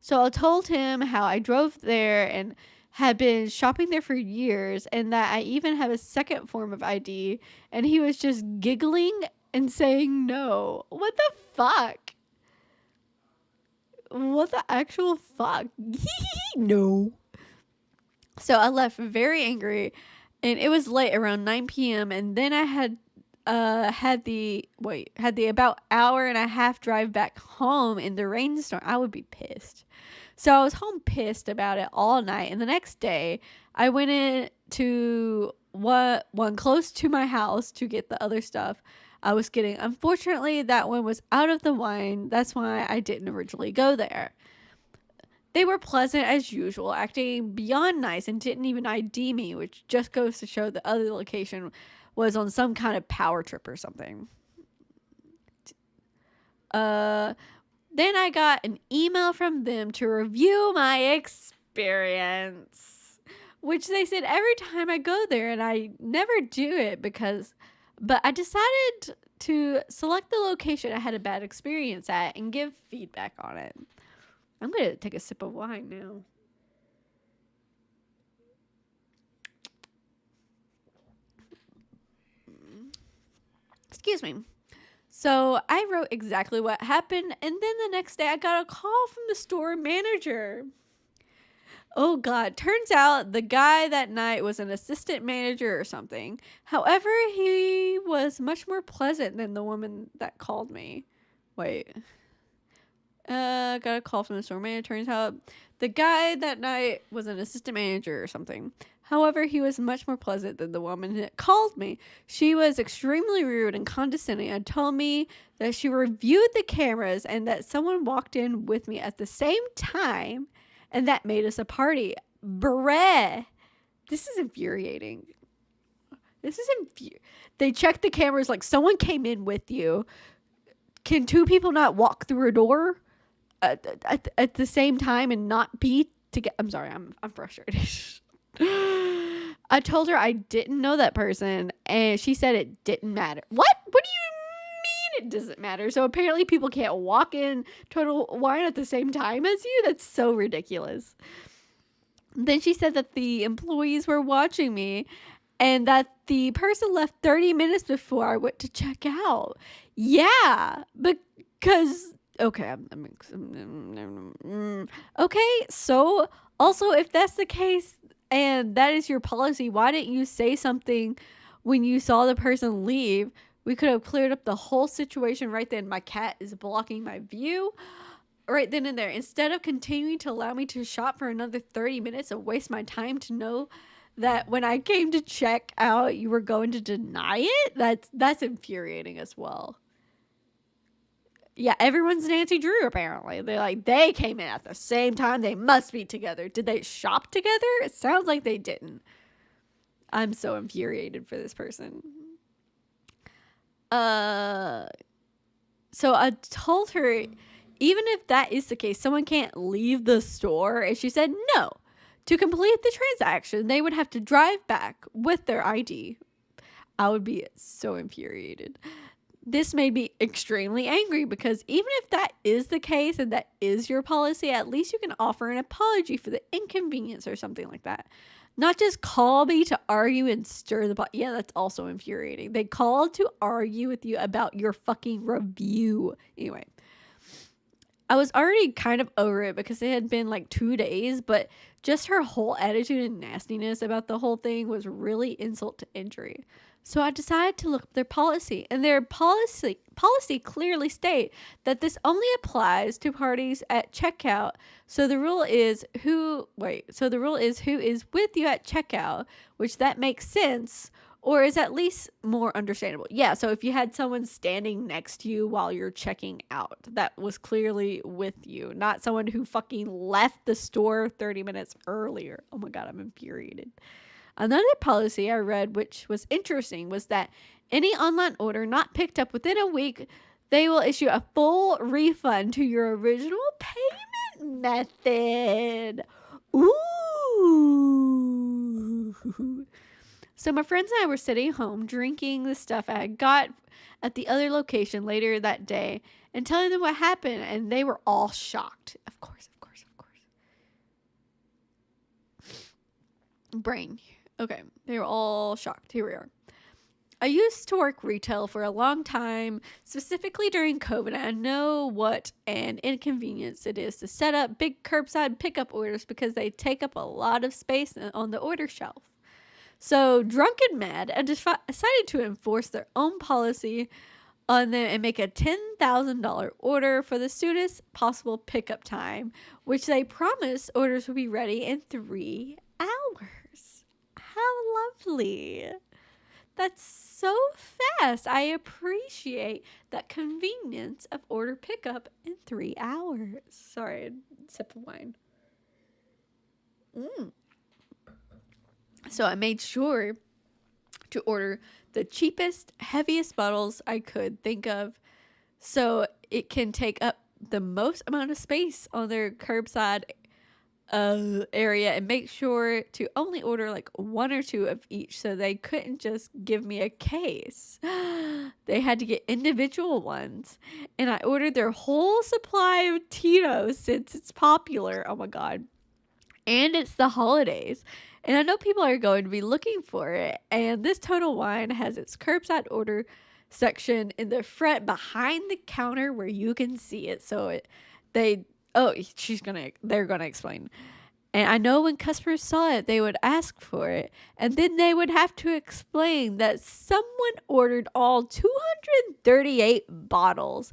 So I told him how I drove there and had been shopping there for years, and that I even have a second form of ID, and he was just giggling and saying no. What the fuck? What the actual fuck? No. So I left very angry, and it was late, around 9 p.m. And then I had the about hour and a half drive back home in the rainstorm. I would be pissed. So I was home pissed about it all night. And the next day, I went in to one close to my house to get the other stuff I was getting. Unfortunately, that one was out of the wine. That's why I didn't originally go there. They were pleasant as usual, acting beyond nice, and didn't even ID me, which just goes to show the other location was on some kind of power trip or something. Then I got an email from them to review my experience, which they said every time I go there, and I never do it but I decided to select the location I had a bad experience at and give feedback on it. I'm going to take a sip of wine now. Excuse me. So I wrote exactly what happened, and then the next day I got a call from the store manager. Oh God, turns out the guy that night was an assistant manager or something. However, he was much more pleasant than the woman that called me. Wait. Got a call from the store manager. Turns out the guy that night was an assistant manager or something. However, he was much more pleasant than the woman that called me. She was extremely rude and condescending and told me that she reviewed the cameras and that someone walked in with me at the same time, and that made us a party. Bruh. This is infuriating. They checked the cameras like someone came in with you. Can two people not walk through a door at the same time and not be together? I'm sorry, I'm frustrated. I told her I didn't know that person, and she said it didn't matter. What? What do you mean it doesn't matter? So apparently people can't walk in Total Wine at the same time as you? That's so ridiculous. Then she said that the employees were watching me and that the person left 30 minutes before I went to check out. Yeah, because... Okay, okay, so also if that's the case and that is your policy, why didn't you say something when you saw the person leave? We could have cleared up the whole situation right then. My cat is blocking my view right then and there. Instead of continuing to allow me to shop for another 30 minutes and waste my time to know that when I came to check out, you were going to deny it? That's infuriating as well. Yeah, everyone's Nancy Drew, apparently. They came in at the same time. They must be together. Did they shop together? It sounds like they didn't. I'm so infuriated for this person. So I told her, even if that is the case, someone can't leave the store. And she said no. To complete the transaction, they would have to drive back with their ID. I would be so infuriated. This made me extremely angry because even if that is the case and that is your policy, at least you can offer an apology for the inconvenience or something like that. Not just call me to argue and stir the pot. Yeah, that's also infuriating. They called to argue with you about your fucking review. Anyway, I was already kind of over it because it had been like 2 days, but just her whole attitude and nastiness about the whole thing was really insult to injury. So I decided to look up their policy, and their policy clearly state that this only applies to parties at checkout. So the rule is who is with you at checkout, which that makes sense, or is at least more understandable. Yeah, so if you had someone standing next to you while you're checking out, that was clearly with you, not someone who fucking left the store 30 minutes earlier. Oh my god, I'm infuriated. Another policy I read, which was interesting, was that any online order not picked up within a week, they will issue a full refund to your original payment method. Ooh. So my friends and I were sitting home drinking the stuff I had got at the other location later that day and telling them what happened, and they were all shocked. Of course. Brain. Okay, they were all shocked. Here we are. I used to work retail for a long time, specifically during COVID, and I know what an inconvenience it is to set up big curbside pickup orders because they take up a lot of space on the order shelf. So, drunk and mad, I decided to enforce their own policy on them and make a $10,000 order for the soonest possible pickup time, which they promised orders would be ready in 3 hours. How lovely. That's so fast. I appreciate that convenience of order pickup in 3 hours. Sorry, a sip of wine. So I made sure to order the cheapest, heaviest bottles I could think of so it can take up the most amount of space on their curbside area, and make sure to only order like 1 or 2 of each, so they couldn't just give me a case. They had to get individual ones, and I ordered their whole supply of Tito's since it's popular. Oh my god. And it's the holidays, and I know people are going to be looking for it, and this Total Wine has its curbside order section in the front behind the counter where you can see it. So they're gonna explain. And I know when customers saw it, they would ask for it, and then they would have to explain that someone ordered all 238 bottles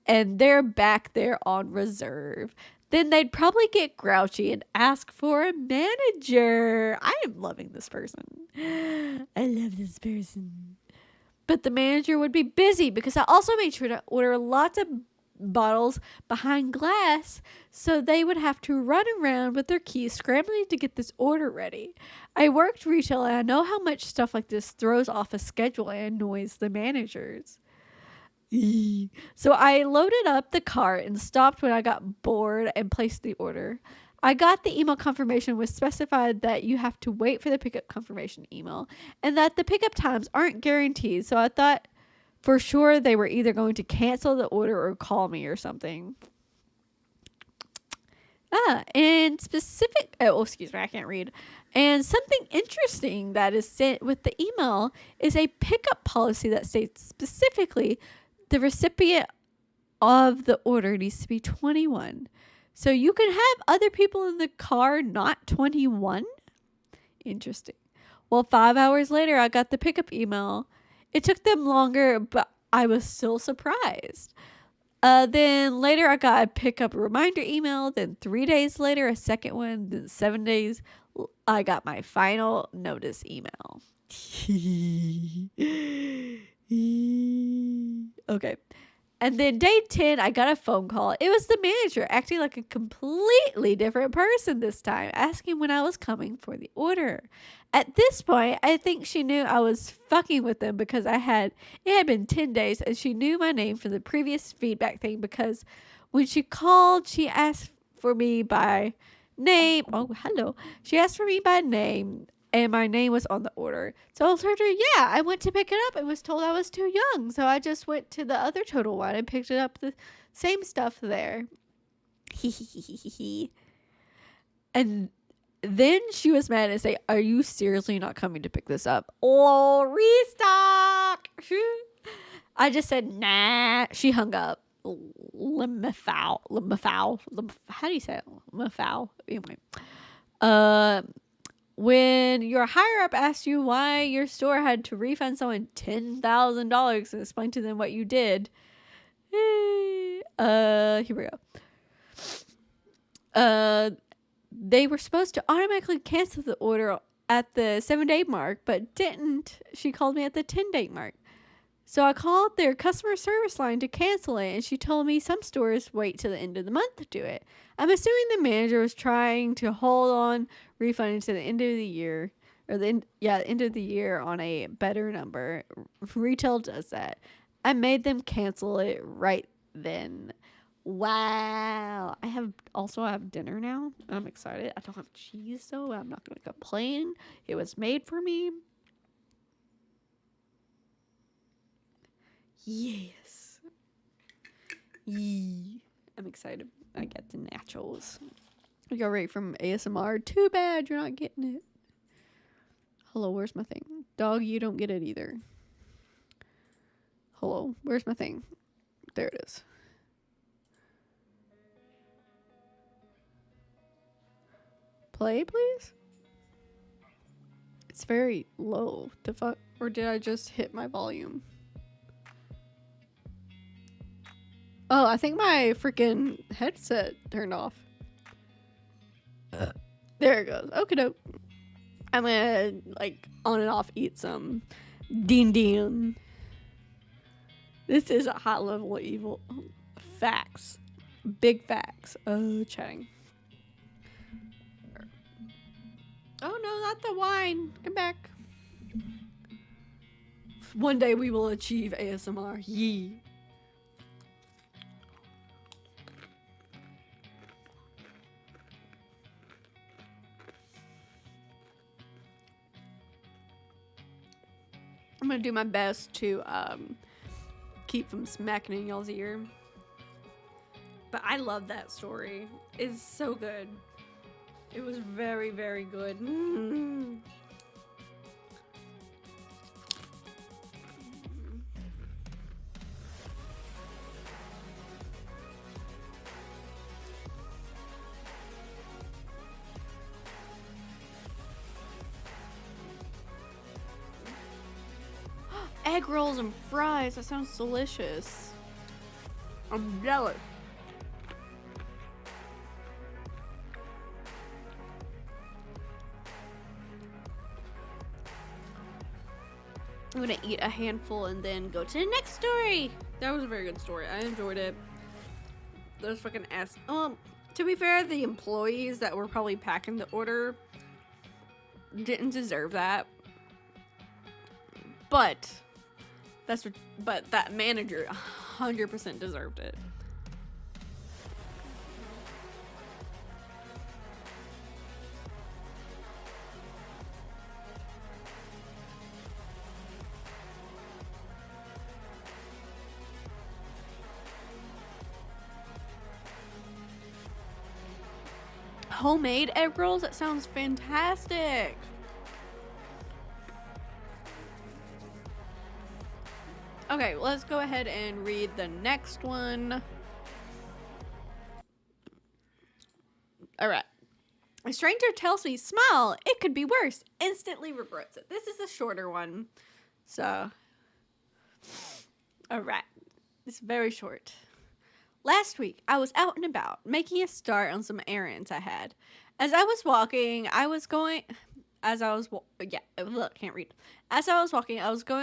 and they're back there on reserve. Then they'd probably get grouchy and ask for a manager. I am loving this person. I love this person. But the manager would be busy because I also made sure to order lots of bottles behind glass, so they would have to run around with their keys scrambling to get this order ready. I worked retail, and I know how much stuff like this throws off a schedule and annoys the managers. So I loaded up the cart and stopped when I got bored and placed the order. I got the email confirmation which specified that you have to wait for the pickup confirmation email and that the pickup times aren't guaranteed. So I thought for sure they were either going to cancel the order or call me or something. Excuse me, I can't read. And something interesting that is sent with the email is a pickup policy that states specifically the recipient of the order needs to be 21. So you can have other people in the car not 21? Interesting. Well, 5 hours later, I got the pickup email. It took them longer, but I was still surprised. Then later, I got a pickup reminder email. Then 3 days later, a second one. Then 7 days, I got my final notice email. Okay. And then day 10, I got a phone call. It was the manager acting like a completely different person this time, asking when I was coming for the order. At this point, I think she knew I was fucking with them because it had been 10 days and she knew my name from the previous feedback thing, because when she called, she asked for me by name. Oh, hello. She asked for me by name. And my name was on the order. So I told her, yeah, I went to pick it up and was told I was too young. So I just went to the other Total Wine and picked it up, the same stuff there. And then she was mad and say, are you seriously not coming to pick this up? Oh, restock. I just said, nah. She hung up. Lemafau. How do you say it? Lemafau. Anyway. when your higher up asked you why your store had to refund someone $10,000 and explain to them what you did. Here we go. They were supposed to automatically cancel the order at the 7-day mark, but didn't. She called me at the 10-day mark. So I called their customer service line to cancel it, and she told me some stores wait till the end of the month to do it. I'm assuming the manager was trying to hold on refunding to the end of the year, or the end of the year on a better number. Retail does that. I made them cancel it right then. Wow. I have dinner now. I'm excited. I don't have cheese though. I'm not going to complain. It was made for me. Yes. Yee. I'm excited. I get the nachos. You're ready from ASMR. Too bad you're not getting it. Hello, where's my thing? Dog, you don't get it either. Hello, where's my thing? There it is. Play, please? It's very low. The fuck? Or did I just hit my volume? Oh, I think my freaking headset turned off. There it goes. Okay, dope. I'm gonna, like, on and off eat some din. This is a hot level of evil. Facts. Big facts. Chatting. Oh, no, not the wine. Come back. One day we will achieve ASMR. Yee. I'm gonna do my best to keep from smacking in y'all's ear. But I love that story. It's so good. It was very, very good. Egg rolls and fries. That sounds delicious. I'm jealous. I'm gonna eat a handful and then go to the next story. That was a very good story. I enjoyed it. Those fucking ass. To be fair, the employees that were probably packing the order didn't deserve that. But that manager 100% deserved it. Homemade egg rolls? That sounds fantastic. Okay, let's go ahead and read the next one. Alright. A stranger tells me, smile, it could be worse. Instantly regrets it. This is a shorter one. So. Alright. It's very short. Last week, I was out and about, making a start on some errands I had. As I was walking, I was going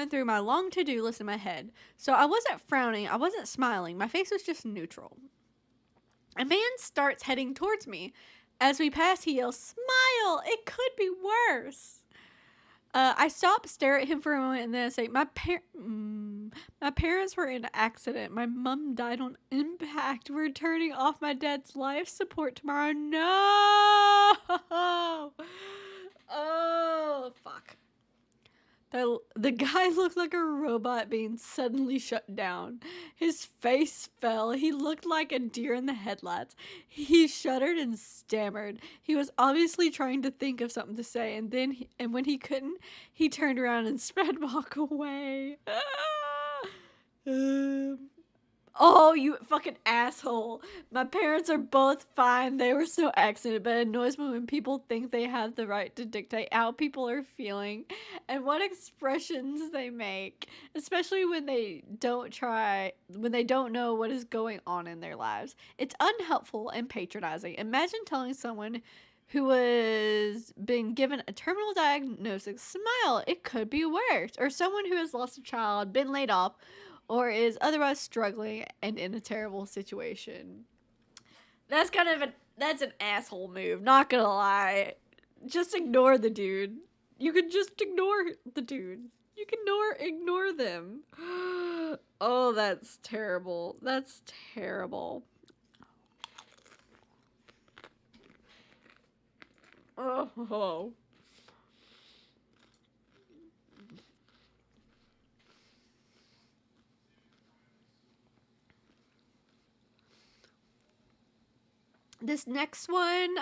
through my long to-do list in my head. So I wasn't frowning, I wasn't smiling, my face was just neutral. A man starts heading towards me. As we pass, he yells, smile, it could be worse. I stop, stare at him for a moment, and then I say, my parents were in an accident. My mom died on impact. We're turning off my dad's life support tomorrow. No! Oh, fuck. The guy looked like a robot being suddenly shut down. His face fell. He looked like a deer in the headlights. He shuddered and stammered. He was obviously trying to think of something to say, and when he couldn't, he turned around and spread walk away. Oh No, you fucking asshole. My parents are both fine. They were so excellent, but it annoys me when people think they have the right to dictate how people are feeling and what expressions they make, especially when they don't know what is going on in their lives. It's unhelpful and patronizing. Imagine telling someone who has been given a terminal diagnosis, smile, it could be worse. Or someone who has lost a child, been laid off, or is otherwise struggling and in a terrible situation. That's that's an asshole move, not gonna lie. Just ignore the dude. You can just ignore the dude. You can ignore them. Oh, that's terrible. That's terrible. Oh. This next one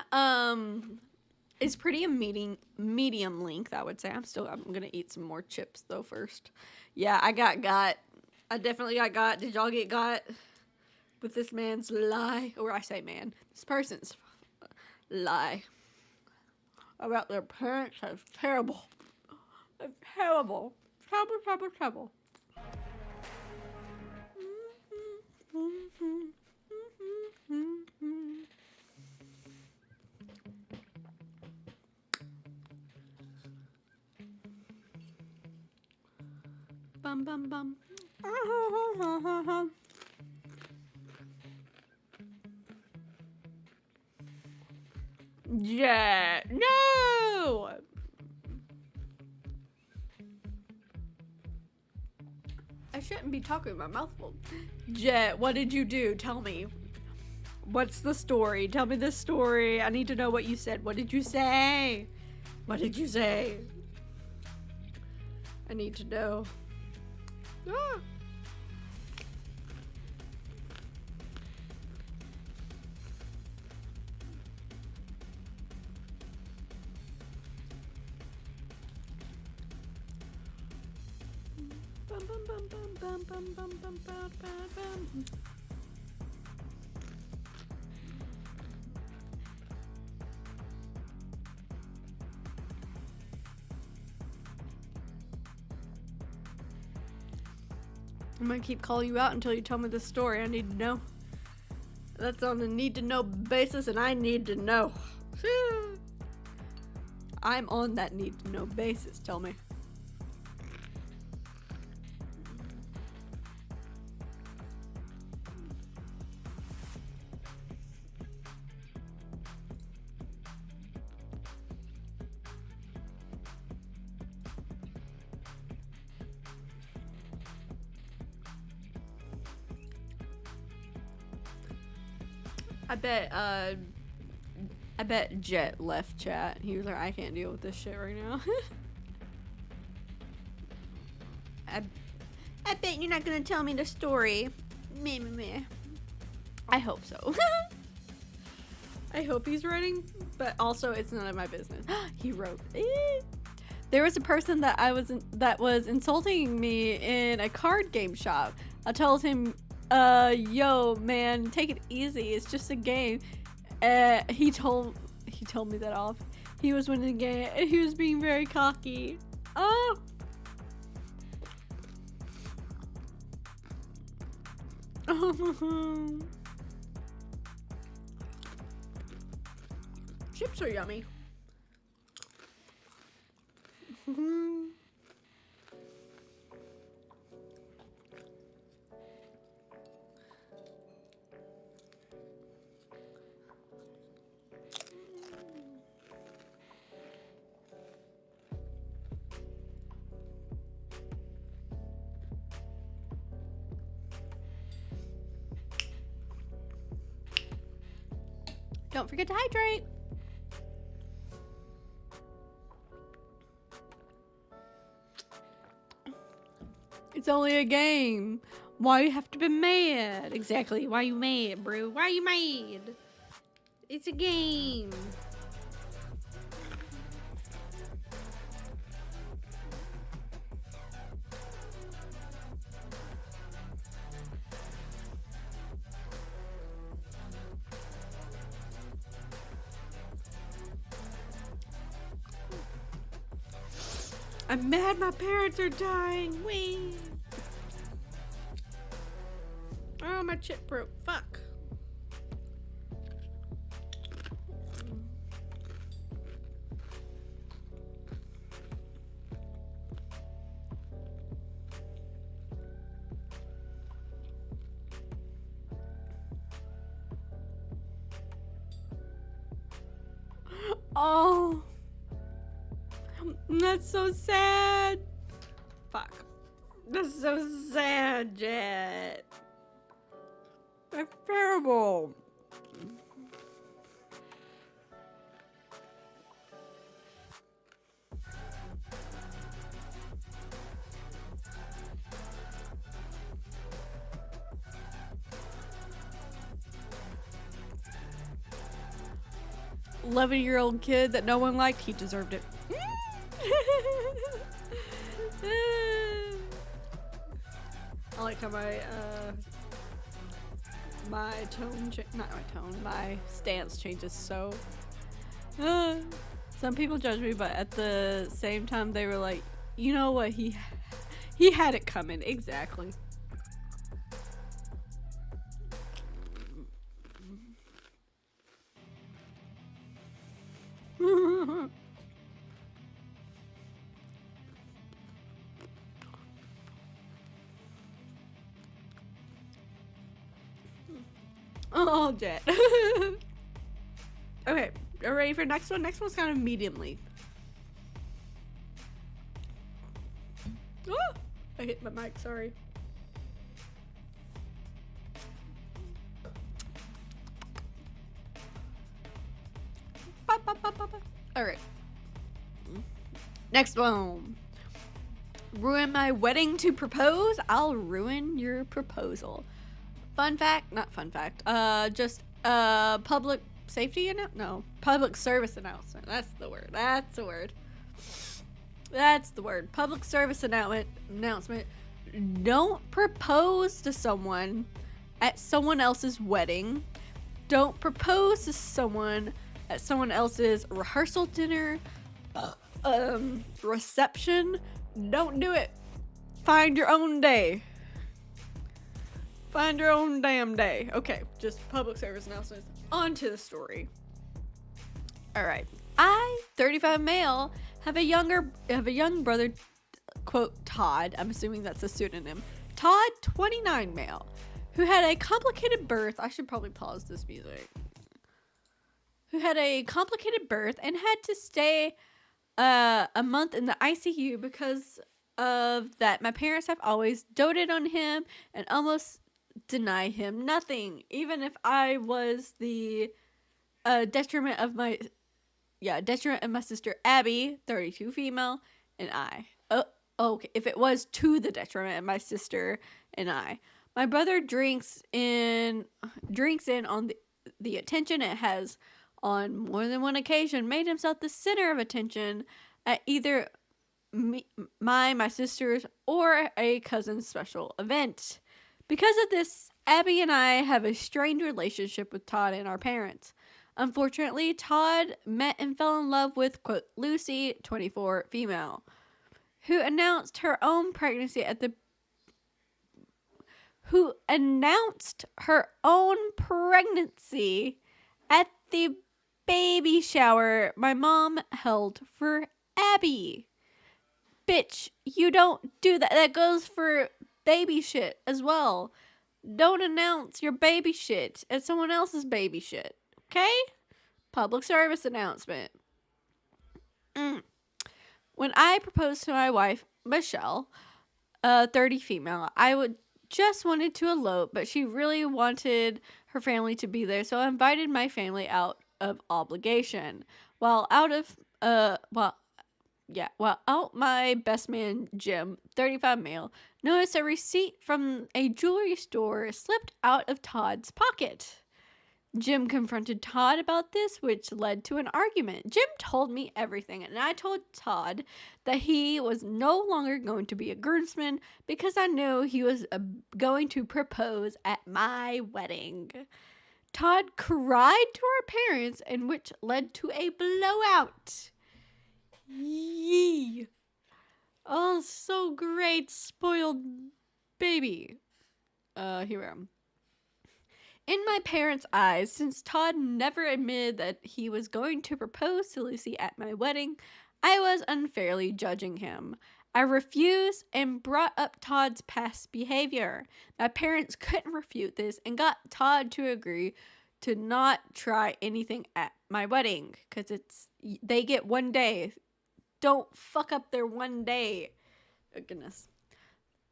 is pretty medium length, I would say. I'm gonna eat some more chips though first. Yeah, I got. I definitely got. Did y'all get got with this man's lie? Or I say man, this person's lie about their parents. That's terrible. That's terrible. Trouble. Bum. Yeah. No. I shouldn't be talking with my mouth full. Jet, what did you do? Tell me. What's the story? Tell me the story. I need to know what you said. What did you say? What did you say? I need to know. Ah. Bum. I'm gonna keep calling you out until you tell me the story. I need to know. That's on a need to know basis, and I need to know. I'm on that need to know basis. Tell me. I bet Jet left chat. He was like, I can't deal with this shit right now. I bet you're not gonna tell me the story. Meh. I hope so. I hope he's writing, but also it's none of my business. He wrote. There was a person that was insulting me in a card game shop. I told him, yo, man, take it easy. It's just a game. He told me that off. He was winning the game and he was being very cocky. Oh. Chips are yummy. Don't forget to hydrate. It's only a game. Why you have to be mad? Exactly. Why you mad, bro? Why you mad? It's a game. I'm mad my parents are dying. Wee. Oh, my chip broke. Fuck. Oh, that's so sad. Fuck. That's so sad, Jet. That's terrible. "11-year-old kid that no one liked, he deserved it." I like how my stance changes so. Some people judge me, but at the same time, they were like, you know what, he had it coming. Exactly. Oh, Jet. Okay, are you ready for next one? Next one's kind of mediumly. Oh, I hit my mic, sorry. Alright. Next one. Ruin my wedding to propose? I'll ruin your proposal. Fun fact, not fun fact, just public safety no, public service announcement. That's the word. Public service announcement. Don't propose to someone at someone else's wedding. Don't propose to someone at someone else's rehearsal dinner, reception. Don't do it. Find your own day. Find your own damn day. Okay, just public service announcements. On to the story. Alright. I, 35 male, have a young brother, quote, Todd. I'm assuming that's a pseudonym. Todd, 29 male, who had a complicated birth. I should probably pause this music. Who had a complicated birth and had to stay a month in the ICU because of that. My parents have always doted on him and almost deny him nothing, even if I was the detriment of my sister Abby, 32 female, and I. Okay, if it was to the detriment of my sister and I. My brother drinks in on the attention it has on more than one occasion made himself the center of attention at either my sister's or a cousin's special event. Because of this, Abby and I have a strained relationship with Todd and our parents. Unfortunately, Todd met and fell in love with, quote, Lucy, 24 female, who announced her own pregnancy at the baby shower my mom held for Abby. Bitch, you don't do that. That goes for baby shit as well. Don't announce your baby shit as someone else's baby shit. Okay? Public service announcement. When I proposed to my wife, Michelle, 30 female, I just wanted to elope, but she really wanted her family to be there, so I invited my family out of obligation. While out, my best man, Jim, 35 male, noticed a receipt from a jewelry store slipped out of Todd's pocket. Jim confronted Todd about this, which led to an argument. Jim told me everything, and I told Todd that he was no longer going to be a groomsman because I knew he was going to propose at my wedding. Todd cried to our parents, and which led to a blowout. Yee. Oh, so great, spoiled baby. Here we are. In my parents' eyes, since Todd never admitted that he was going to propose to Lucy at my wedding, I was unfairly judging him. I refused and brought up Todd's past behavior. My parents couldn't refute this and got Todd to agree to not try anything at my wedding because they get 1 day. Don't fuck up their 1 day. Oh, goodness.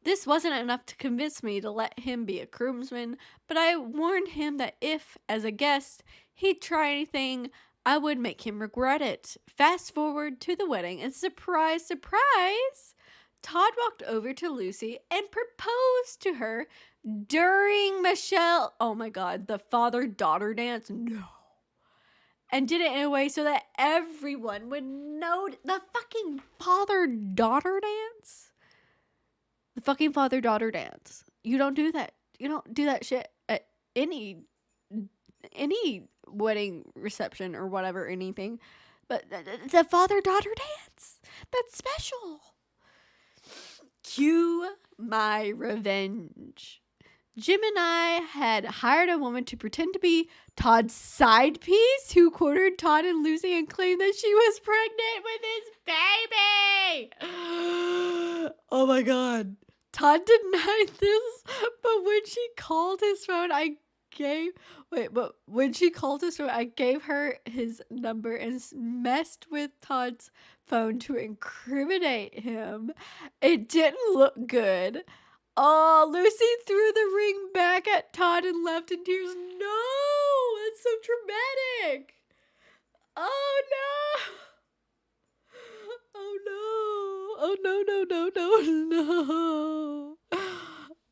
This wasn't enough to convince me to let him be a groomsman, but I warned him that if, as a guest, he'd try anything, I would make him regret it. Fast forward to the wedding, and surprise, surprise, Todd walked over to Lucy and proposed to her during Michelle. Oh my God, the father-daughter dance? No. And did it in a way so that everyone would know the fucking father-daughter dance? The fucking father-daughter dance. You don't do that. You don't do that shit at any wedding reception or whatever, anything. But the father-daughter dance. That's special. Cue my revenge. Jim and I had hired a woman to pretend to be Todd's side piece who cornered Todd and Lucy and claimed that she was pregnant with his baby. Oh my God. Todd denied this, but when she called his phone, I gave her his number and messed with Todd's phone to incriminate him. It didn't look good. Oh, Lucy threw the ring back at Todd and left in tears. No, that's so traumatic. Oh no. Oh no. Oh no, no, no, no, no.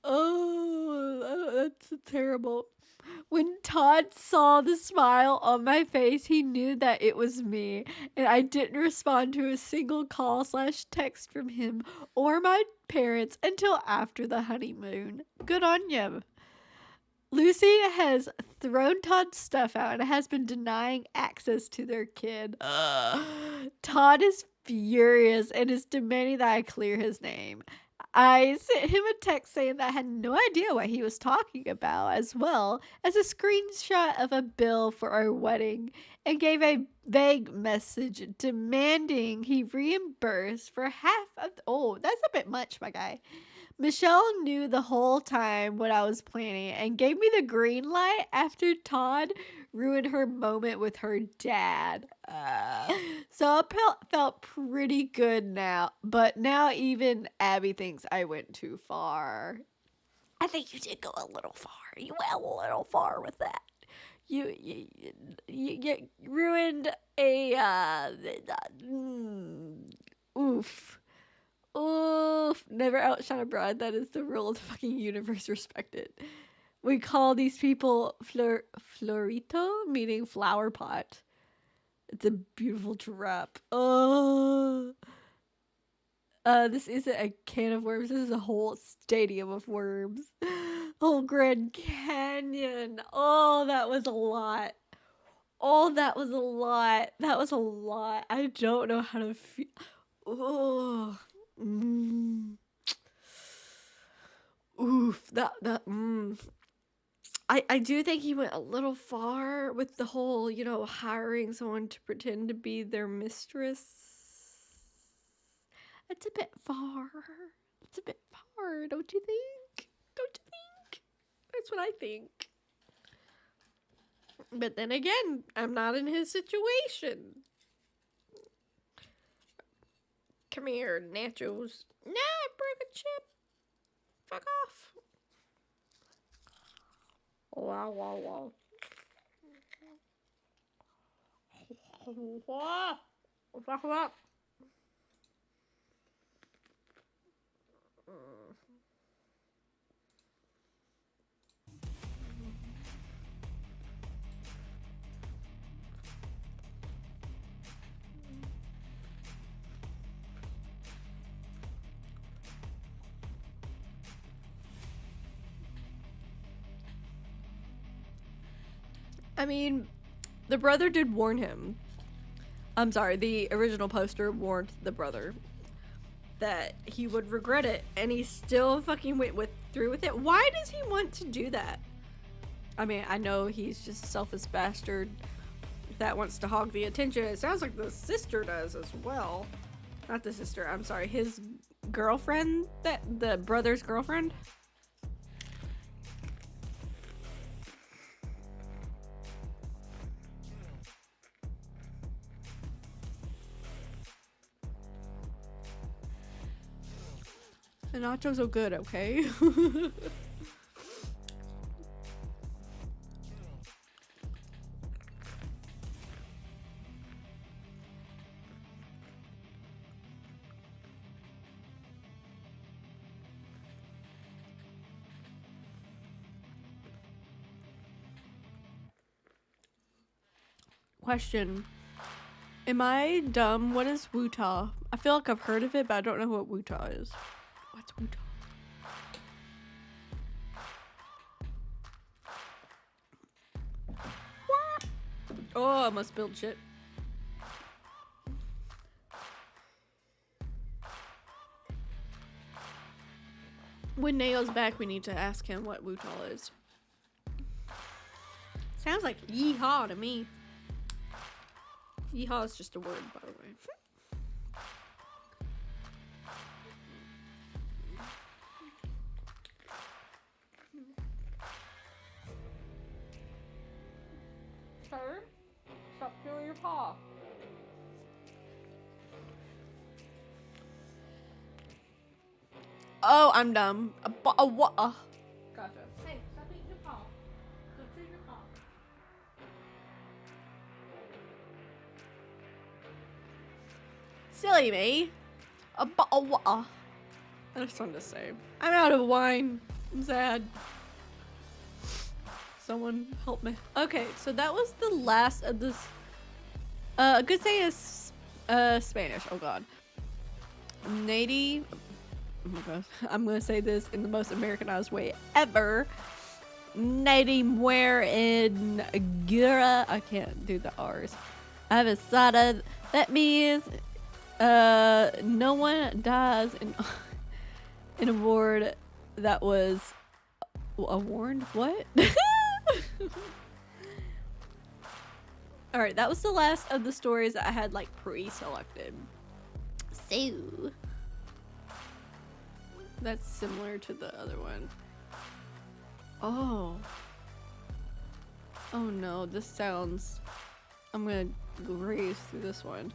Oh, that's terrible. When Todd saw the smile on my face, he knew that it was me, and I didn't respond to a single call/text from him or my parents until after the honeymoon. Good on you. Lucy has thrown Todd's stuff out and has been denying access to their kid. Todd is furious and is demanding that I clear his name. I sent him a text saying that I had no idea what he was talking about, as well as a screenshot of a bill for our wedding, and gave a vague message demanding he reimburse for half of that's a bit much, my guy. Michelle knew the whole time what I was planning and gave me the green light after Todd ruined her moment with her dad. So I felt pretty good now, but now even Abby thinks I went too far. I think you did go a little far. You went a little far with that. You ruined a oof. Oof. Never outshine a bride. That is the rule of the fucking universe. Respect it. We call these people florito, meaning flower pot. It's a beautiful trap. Oh. This isn't a can of worms. This is a whole stadium of worms. Whole Grand Canyon. Oh, that was a lot. Oh, that was a lot. That was a lot. I don't know how to feel. Oh. Oof. I do think he went a little far with the whole, hiring someone to pretend to be their mistress. It's a bit far. It's a bit far, don't you think? Don't you think? That's what I think. But then again, I'm not in his situation. Come here, nachos. Nah, I broke a chip. Fuck off. Wow, wow, wow. Fuck up. I mean, the brother did warn him. I'm sorry, the original poster warned the brother that he would regret it, and he still fucking went through with it. Why does he want to do that? I mean, I know he's just a selfish bastard that wants to hog the attention. It sounds like the sister does as well. Not the sister, I'm sorry, his girlfriend, the brother's girlfriend. The nachos are good, okay? Question. Am I dumb? What is Wuta? I feel like I've heard of it, but I don't know what Wuta is. What's Wuta? Oh, I must spilled shit. When Nao's back, we need to ask him what Wutal is. Sounds like yeehaw to me. Yeehaw is just a word, by the way. Sir, stop feeling your paw. Oh, I'm dumb. What? Gotcha. Hey, stop eating your paw. Go chew your paw. Silly me. What? I just wanted to say. I'm out of wine. I'm sad. Someone help me. Okay, so that was the last of this. A good say is Spanish. Oh god. Nady. Oh my gosh. I'm gonna say this in the most Americanized way ever. Nady muere en guerra. I can't do the R's. Avisada. That means no one dies in a war that was warned. What? Alright, that was the last of the stories that I had like pre-selected. So that's similar to the other one. Oh. Oh no, this sounds... I'm gonna graze through this one.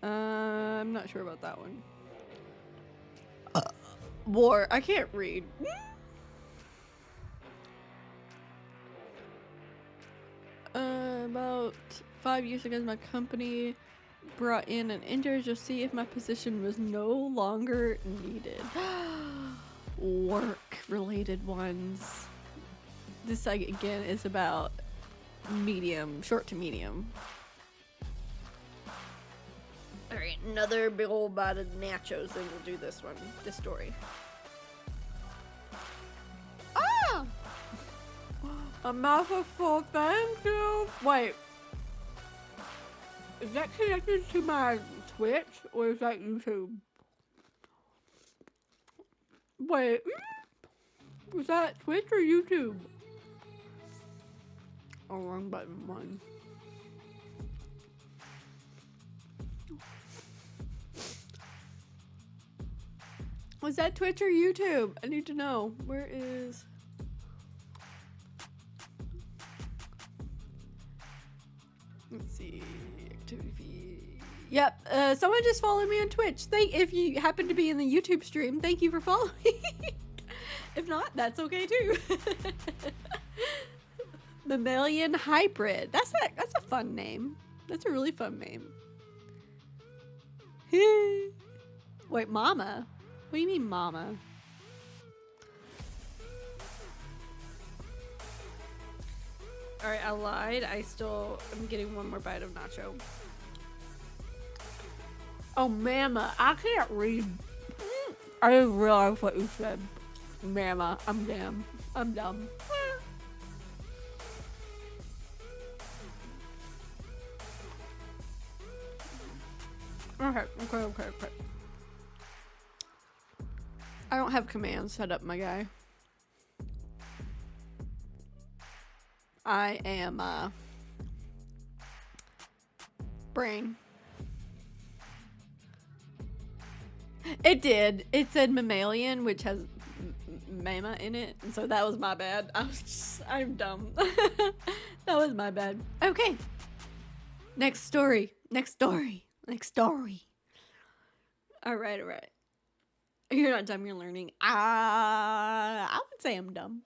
I'm not sure about that one. War. I can't read. About 5 years ago, my company brought in an intern to see if my position was no longer needed. Work-related ones. This, like, again, is about medium, short to medium. Alright, another big old bite of nachos, and we'll do this one, this story. Ah! A mouthful, thank you! Wait. Is that connected to my Twitch, or is that YouTube? Wait. Was that Twitch or YouTube? Oh, wrong button, one. Was that Twitch or YouTube? I need to know. Where is... Let's see. Activity feed. Yep. Someone just followed me on Twitch. If you happen to be in the YouTube stream, thank you for following. If not, that's okay too. Mammalian Hybrid. That's a fun name. That's a really fun name. Wait, Mama? What do you mean, Mama? Alright, I lied. I'm getting one more bite of nacho. Oh, Mama. I can't read. I didn't realize what you said. Mama. I'm damn. I'm dumb. Okay. I don't have commands set up, my guy. I am, brain. It did. It said mammalian, which has mama in it, and so that was my bad. I'm dumb. That was my bad. Okay. Next story. All right. You're not dumb, you're learning. I would say I'm dumb.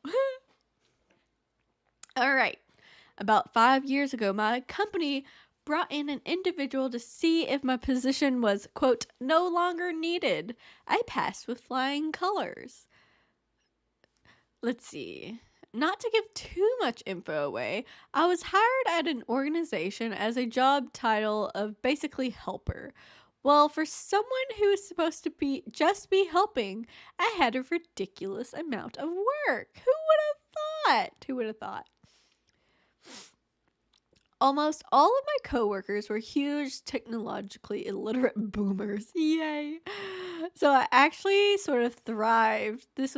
All right. About 5 years ago, my company brought in an individual to see if my position was, quote, no longer needed. I passed with flying colors. Let's see. Not to give too much info away, I was hired at an organization as a job title of basically helper. Well, for someone who is supposed to be helping, I had a ridiculous amount of work. Who would have thought? Almost all of my coworkers were huge technologically illiterate boomers. Yay. So I actually sort of thrived. This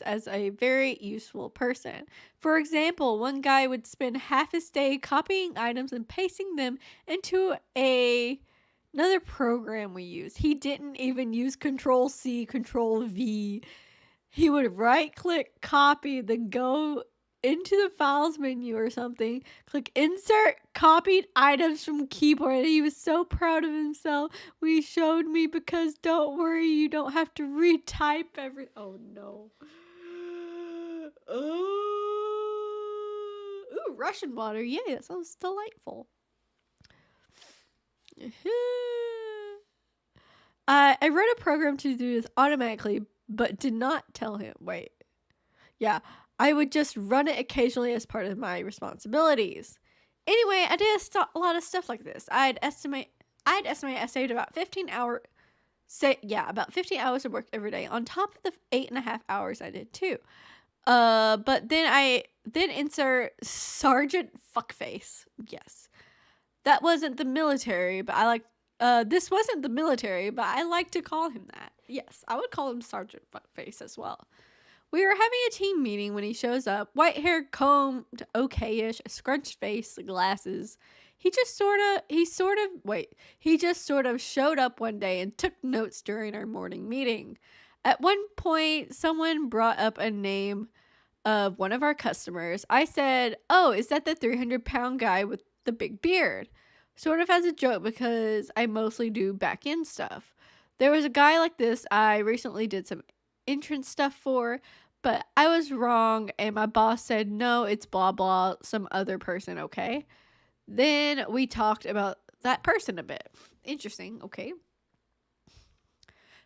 as a very useful person. For example, one guy would spend half his day copying items and pasting them into another program we used. He didn't even use Control-C, Control-V. He would right-click, copy, then go into the files menu or something, click insert copied items from keyboard, and he was so proud of himself when he showed me, because don't worry, you don't have to retype oh no. Ooh, Russian water, yay, that sounds delightful. I wrote a program to do this automatically, but did not tell him. I would just run it occasionally as part of my responsibilities. Anyway, I did a lot of stuff like this. I'd estimate I saved about 15 hours of work every day on top of the 8.5 hours I did too. But then insert Sergeant Fuckface. Yes. That wasn't the military, but this wasn't the military, but I like to call him that. Yes, I would call him Sergeant Fuckface as well. We were having a team meeting when he shows up. White hair, combed, okay-ish, a scrunched face, glasses. He just sort of showed up one day and took notes during our morning meeting. At one point, someone brought up a name of one of our customers. I said, "Oh, is that the 300-pound guy with the big beard?" Sort of as a joke, because I mostly do back-end stuff. There was a guy like this I recently did some entrance stuff for, but I was wrong, and my boss said, "No, it's blah blah, some other person, okay?" Then we talked about that person a bit. Interesting, okay.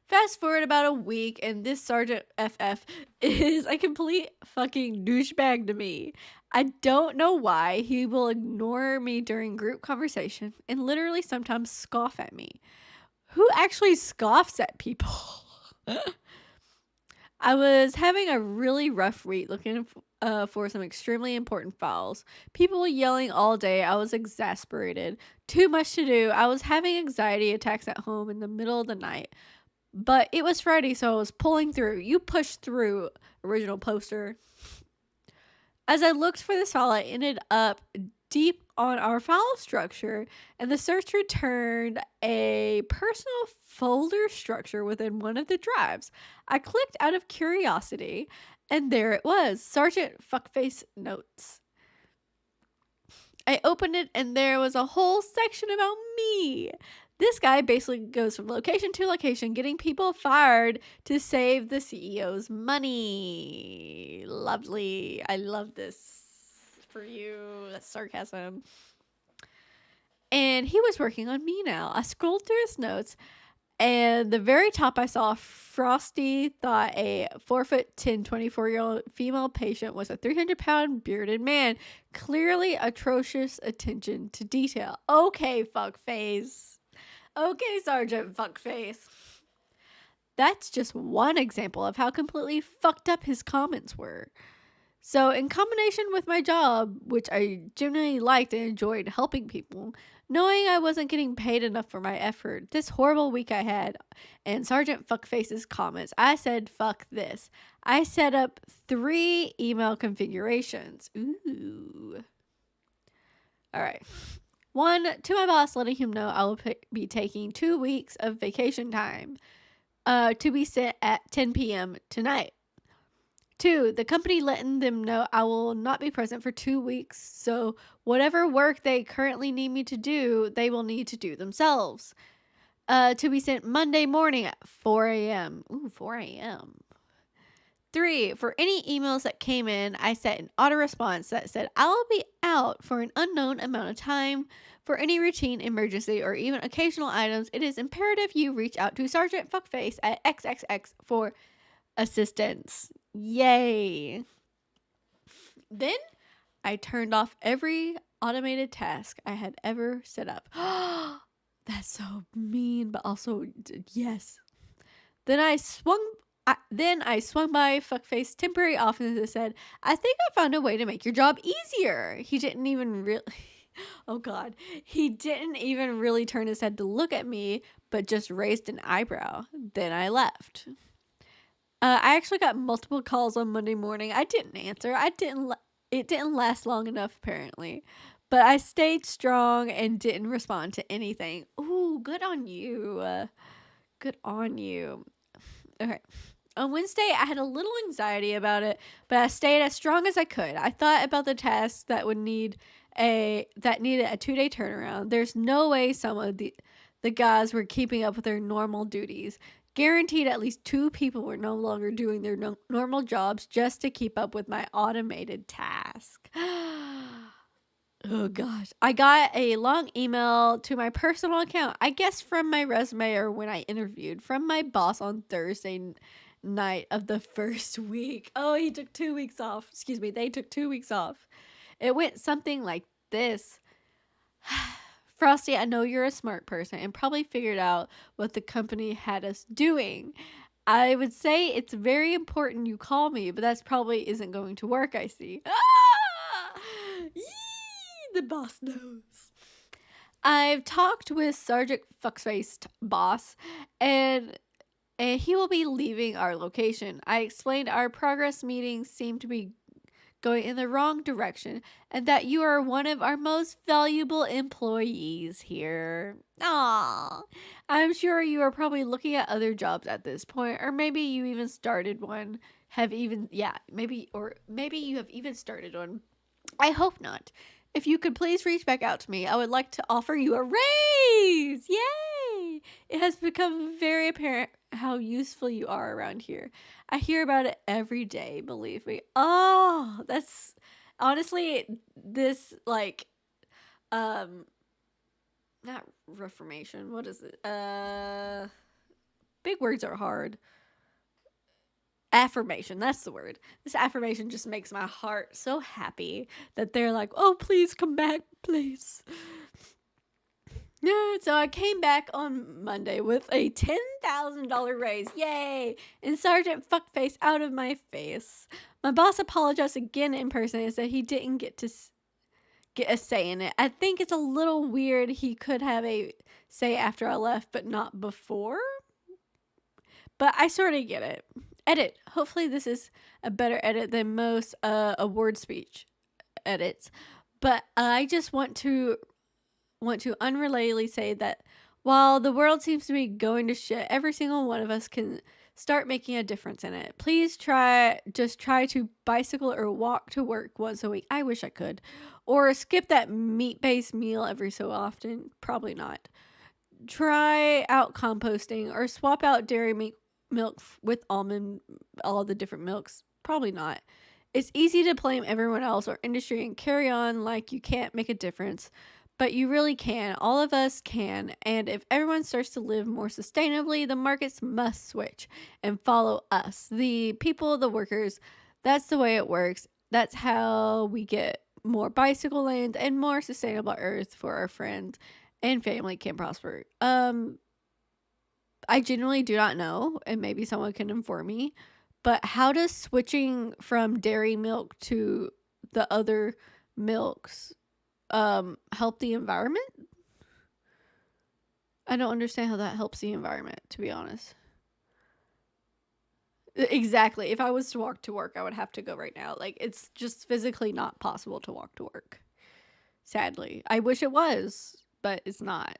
Fast forward about a week, and this Sergeant FF is a complete fucking douchebag to me. I don't know why. He will ignore me during group conversation and literally sometimes scoff at me. Who actually scoffs at people? I was having a really rough week looking for some extremely important files. People yelling all day. I was exasperated. Too much to do. I was having anxiety attacks at home in the middle of the night. But it was Friday, so I was pulling through. You push through, original poster. As I looked for this file, I ended up deep on our file structure, and the search returned a personal folder structure within one of the drives. I clicked out of curiosity, and there it was, Sergeant Fuckface Notes. I opened it, and there was a whole section about me. This guy basically goes from location to location, getting people fired to save the CEO's money. Lovely. I love this for you. That's sarcasm. And he was working on me now. I scrolled through his notes, and the very top I saw Frosty thought a 4'10", 24-year-old female patient was a 300-pound bearded man. Clearly atrocious attention to detail. Okay, fuckface. Okay, Sergeant Fuckface. That's just one example of how completely fucked up his comments were. So, in combination with my job, which I genuinely liked and enjoyed helping people, knowing I wasn't getting paid enough for my effort, this horrible week I had, and Sergeant Fuckface's comments, I said, fuck this. I set up 3 email configurations. Ooh. All right. 1, to my boss, letting him know I will be taking 2 weeks of vacation time to be sent at 10 p.m. tonight. 2, the company letting them know I will not be present for 2 weeks, so whatever work they currently need me to do, they will need to do themselves. To be sent Monday morning at 4 a.m. Ooh, 4 a.m. 3, for any emails that came in, I set an auto response that said, I will be out for an unknown amount of time. For any routine, emergency, or even occasional items, it is imperative you reach out to Sergeant Fuckface at XXX for assistance. Yay. Then I turned off every automated task I had ever set up. That's so mean, but also yes. Then I swung by Fuckface temporary office and said, I think I found a way to make your job easier. He didn't even really oh god. He didn't even really turn his head to look at me, but just raised an eyebrow. Then I left. I actually got multiple calls on Monday morning. I didn't answer. It didn't last long enough, apparently. But I stayed strong and didn't respond to anything. Ooh, good on you. Good on you. Okay. On Wednesday, I had a little anxiety about it, but I stayed as strong as I could. I thought about the tasks that needed a 2-day turnaround. There's no way some of the guys were keeping up with their normal duties. Guaranteed at least 2 people were no longer doing their normal jobs just to keep up with my automated task. Oh gosh. I got a long email to my personal account, I guess from my resume or when I interviewed, from my boss on Thursday night of the first week. Oh, he took 2 weeks off. Excuse me, they took 2 weeks off. It went something like this. Frosty, I know you're a smart person and probably figured out what the company had us doing. I would say it's very important you call me, but that's probably isn't going to work, I see. Ah! Yee! The boss knows. I've talked with Sergeant Fuckface boss, and he will be leaving our location. I explained our progress meetings seem to be going in the wrong direction, and that you are one of our most valuable employees here. Aww. I'm sure you are probably looking at other jobs at this point, or maybe you even started one. Maybe you have even started one. I hope not. If you could please reach back out to me, I would like to offer you a raise. Yay! It has become very apparent how useful you are around here. I hear about it every day, believe me. Oh, that's honestly this not reformation. What is it? Big words are hard. Affirmation, that's the word. This affirmation just makes my heart so happy that they're like, oh, please come back, please. Yeah, so I came back on Monday with a $10,000 raise. Yay! And Sergeant Fuckface out of my face. My boss apologized again in person and said he didn't get a say in it. I think it's a little weird he could have a say after I left, but not before. But I sort of get it. Edit. Hopefully this is a better edit than most award speech edits. But I just want to unrelatedly say that while the world seems to be going to shit, every single one of us can start making a difference in it. Please try to bicycle or walk to work once a week. I wish I could. Or skip that meat-based meal every so often. Probably not. Try out composting or swap out dairy milk with almond, all the different milks. Probably not. It's easy to blame everyone else or industry and carry on like you can't make a difference, but you really can. All of us can. And if everyone starts to live more sustainably, the markets must switch and follow us, the people, the workers. That's the way it works. That's how we get more bicycle lanes and more sustainable earth for our friends and family can prosper. I genuinely do not know, and maybe someone can inform me. But how does switching from dairy milk to the other milks help the environment? I don't understand how that helps the environment, to be honest. Exactly. If I was to walk to work, I would have to go right now. Like, it's just physically not possible to walk to work. Sadly. I wish it was, but it's not.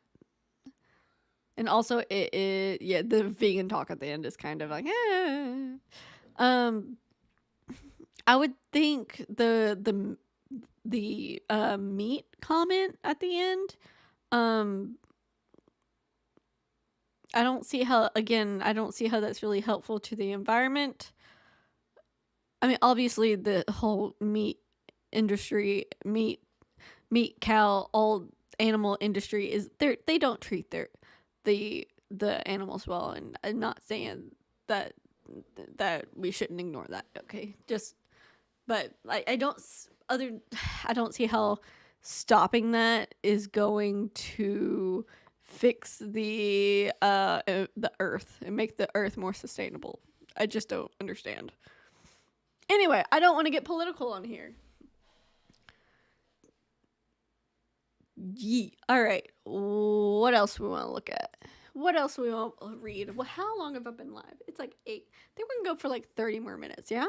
And also, yeah, the vegan talk at the end is kind of like, I would think the meat comment at the end, I don't see how, again, I don't see how that's really helpful to the environment. I mean, obviously, the whole meat industry, meat, cow, all animal industry is they don't treat the animals well, and I'm not saying that we shouldn't ignore that. Okay, but I don't see how stopping that is going to fix the earth and make the earth more sustainable. I just don't understand. Anyway, I don't want to get political on here. All right. What else we want to look at? What else we want to read? Well, how long have I been live? It's like 8. I think we can go for like 30 more minutes, yeah?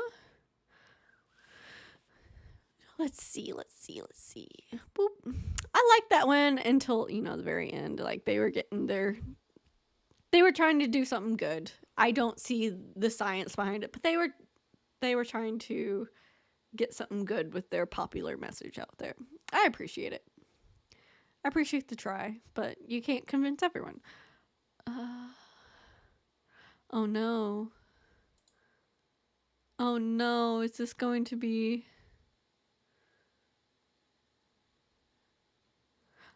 Let's see. Boop. I like that one until, the very end. Like, they were trying to do something good. I don't see the science behind it, but they were trying to get something good with their popular message out there. I appreciate it. I appreciate the try, but you can't convince everyone. Oh no. Oh no, is this going to be...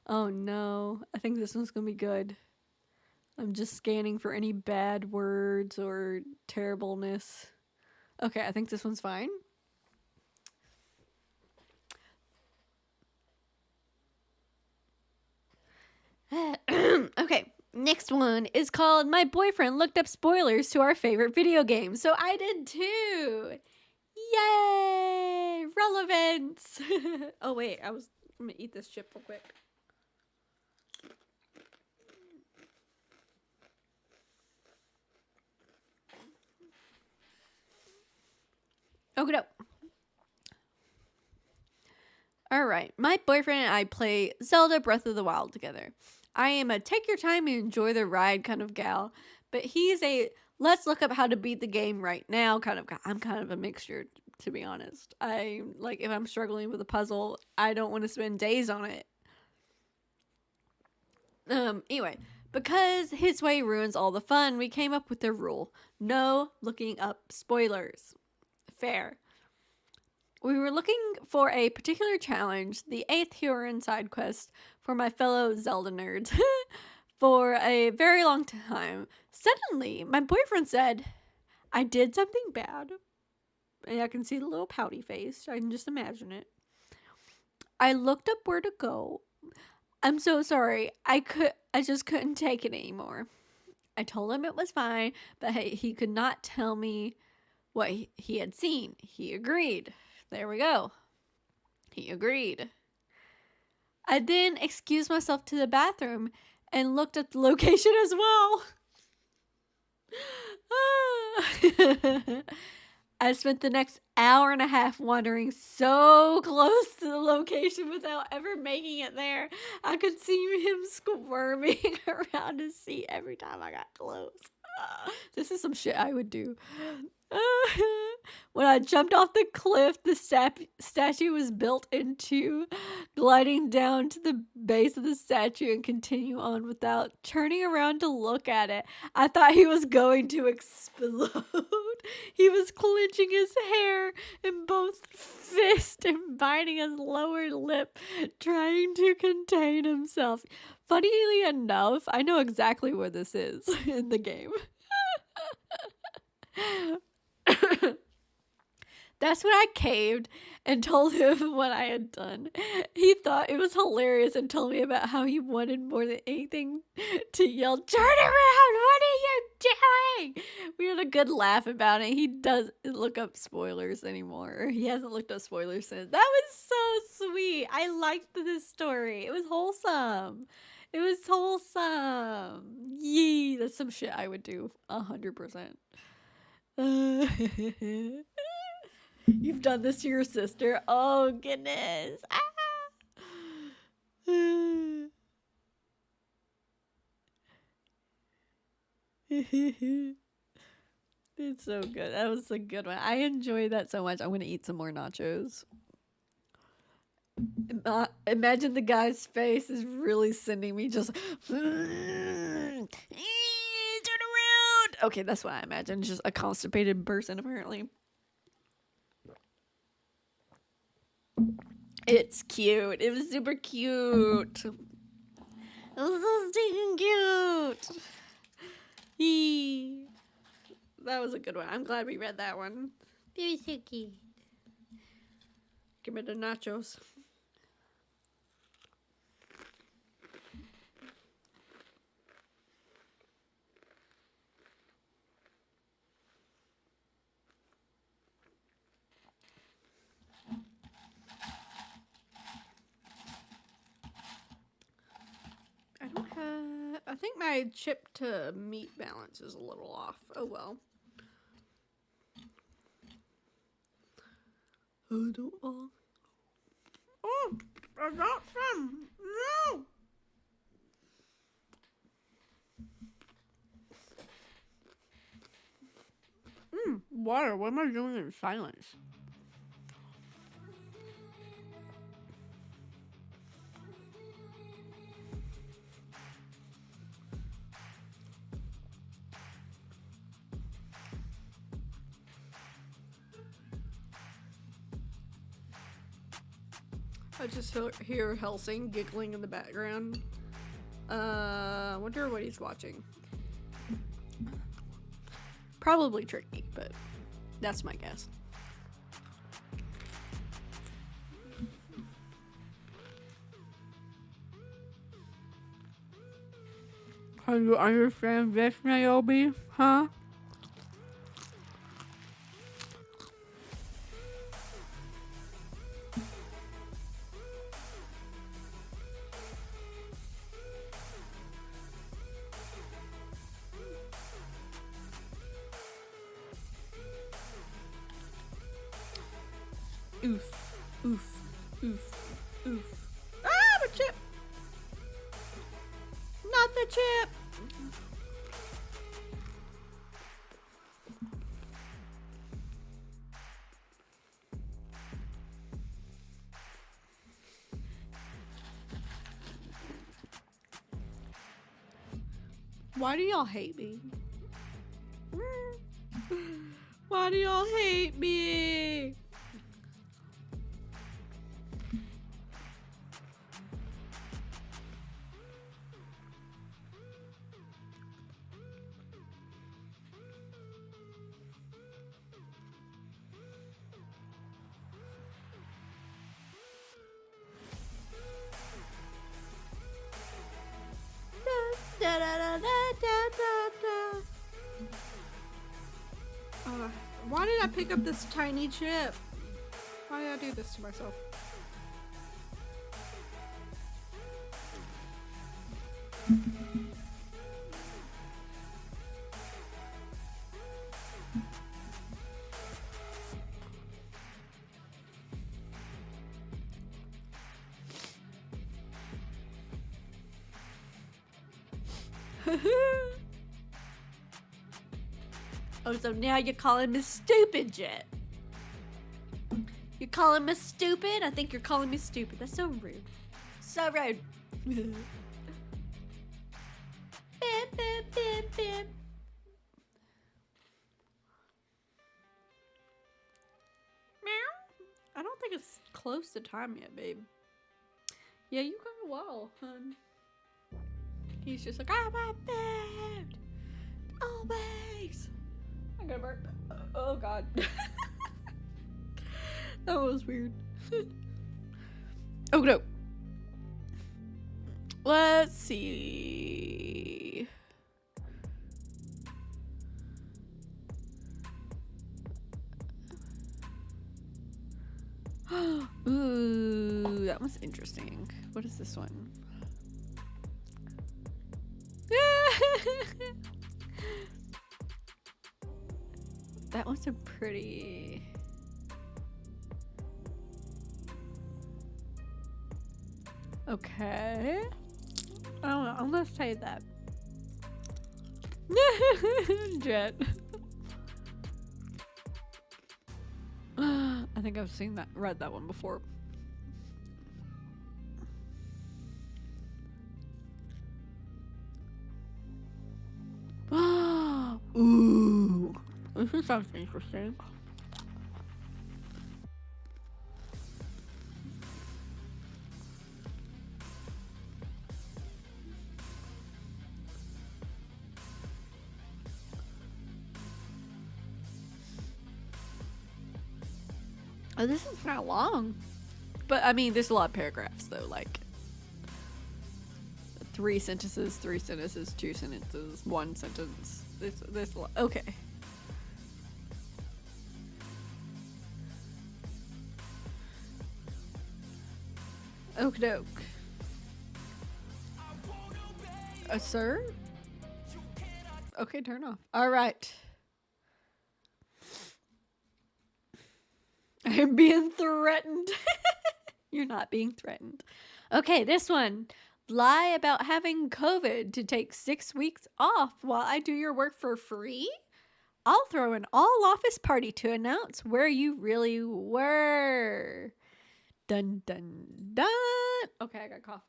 Oh no, I think this one's gonna be good. I'm just scanning for any bad words or terribleness. Okay, I think this one's fine. Okay, next one is called My Boyfriend Looked Up Spoilers to Our Favorite Video Game. So I did too. Yay! Relevance! Oh wait, I'm gonna eat this chip real quick. Okay, no. Alright, my boyfriend and I play Zelda Breath of the Wild together. I am a take your time and enjoy the ride kind of gal, but he's a let's look up how to beat the game right now kind of guy. I'm kind of a mixture, to be honest. If I'm struggling with a puzzle, I don't want to spend days on it. Anyway, because his way ruins all the fun, we came up with the rule: no looking up spoilers. Fair. We were looking for a particular challenge, the 8th Huron side quest, for my fellow Zelda nerds for a very long time. Suddenly, my boyfriend said, I did something bad. And I can see the little pouty face. I can just imagine it. I looked up where to go. I'm so sorry. I just couldn't take it anymore. I told him it was fine, but he could not tell me what he had seen. He agreed. There we go. He agreed. I then excused myself to the bathroom and looked at the location as well. I spent the next hour and a half wandering so close to the location without ever making it there. I could see him squirming around his seat every time I got close. This is some shit I would do. When I jumped off the cliff, the statue was built into, gliding down to the base of the statue and continue on without turning around to look at it. I thought he was going to explode. He was clenching his hair in both fists and biting his lower lip, trying to contain himself. Funnily enough, I know exactly where this is in the game. That's when I caved and told him what I had done. He thought it was hilarious and told me about how he wanted more than anything to yell, "Turn around! What are you doing?" We had a good laugh about it. He doesn't look up spoilers anymore. He hasn't looked up spoilers since. That was so sweet. I liked this story. It was wholesome. It was wholesome. Yee, that's some shit I would do 100%. You've done this to your sister. Oh goodness. Ah. It's so good. That was a good one. I enjoyed that so much. I'm gonna eat some more nachos. Imagine the guy's face is really sending me just turn around. Okay, that's what I imagine. Just a constipated person, apparently. It's cute. It was super cute. It was so stinking cute. Yee. That was a good one. I'm glad we read that one. Very so cute. Give me the nachos. I think my chip to meat balance is a little off. Oh well. Oh, don't fall. Oh, I got some. No. Water. What am I doing in silence? I just hear Helsing giggling in the background. I wonder what he's watching. Probably Tricky, but that's my guess. Can you understand this, Niobe? Huh? Oof, oof, oof, oof. Ah, the chip! Not the chip! Why do y'all hate me? Why do y'all hate me? Da, da, da, da, da, da, da. Why did I pick up this tiny chip? Why did I do this to myself? Oh, so now you're calling me stupid, Jet. You're calling me stupid? I think you're calling me stupid. That's so rude. So rude. Bim, bim, bim, bim. Meow. I don't think it's close to time yet, babe. Yeah, you got a while, hun. He's just like, I want food. Always. I'm gonna burp. Oh, God. That was weird. Oh no. Let's see. Ooh, that one's interesting. What is this one? That one's a pretty... Okay. I don't know. I'm gonna say that. Jet. I think I've read that one before. Ooh, this sounds interesting. Oh, this is not long. But I mean, there's a lot of paragraphs though, like 3 sentences, 2 sentences, 1 sentence. There's a lot. Okay. Okie doke. Sir? Okay, turn off. Alright. I am being threatened. You're not being threatened. Okay, this one. Lie about having COVID to take 6 weeks off while I do your work for free? I'll throw an all-office party to announce where you really were. Dun, dun, dun. Okay, I got cough.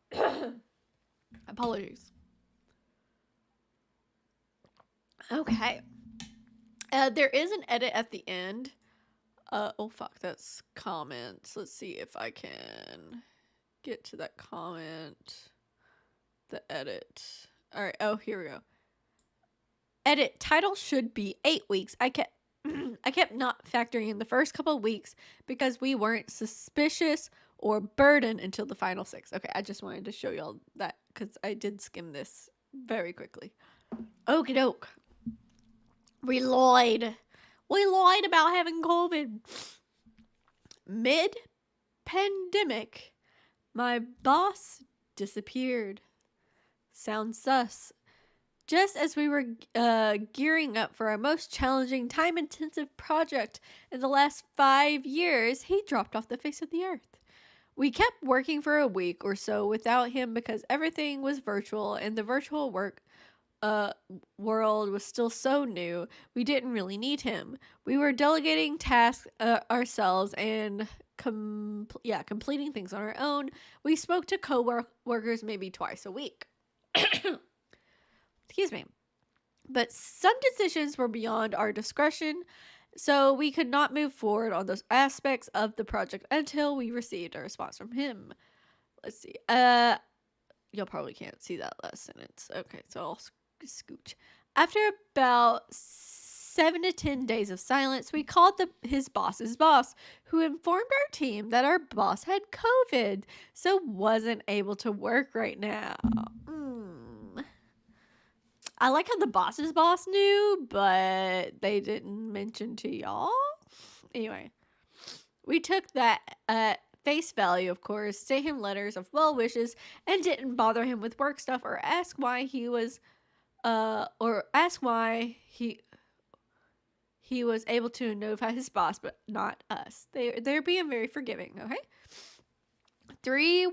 Apologies. Okay. There is an edit at the end. Oh fuck, that's comments. Let's see if I can get to that comment. The edit. Alright, oh, here we go. Edit, title should be 8 weeks. I kept not factoring in the first couple of weeks because we weren't suspicious or burdened until the final 6. Okay, I just wanted to show y'all that because I did skim this very quickly. Okie doke. We lied. We lied about having COVID. Mid-pandemic, my boss disappeared. Sounds sus. Just as we were gearing up for our most challenging, time-intensive project in the last 5 years, he dropped off the face of the earth. We kept working for a week or so without him because everything was virtual and the virtual work world was still so new. We didn't really need him. We were delegating tasks ourselves and completing things on our own. We spoke to co-workers maybe twice a week. Excuse me. But some decisions were beyond our discretion, so we could not move forward on those aspects of the project until we received a response from him. Let's see. Y'all probably can't see that last sentence. Okay, so I'll scooch. After about 7 to 10 days of silence, we called his boss's boss, who informed our team that our boss had COVID, so wasn't able to work right now. I like how the boss's boss knew, but they didn't mention to y'all. Anyway, we took that at face value, of course, sent him letters of well wishes, and didn't bother him with work stuff or ask why he was able to notify his boss, but not us. They're being very forgiving. Okay. 3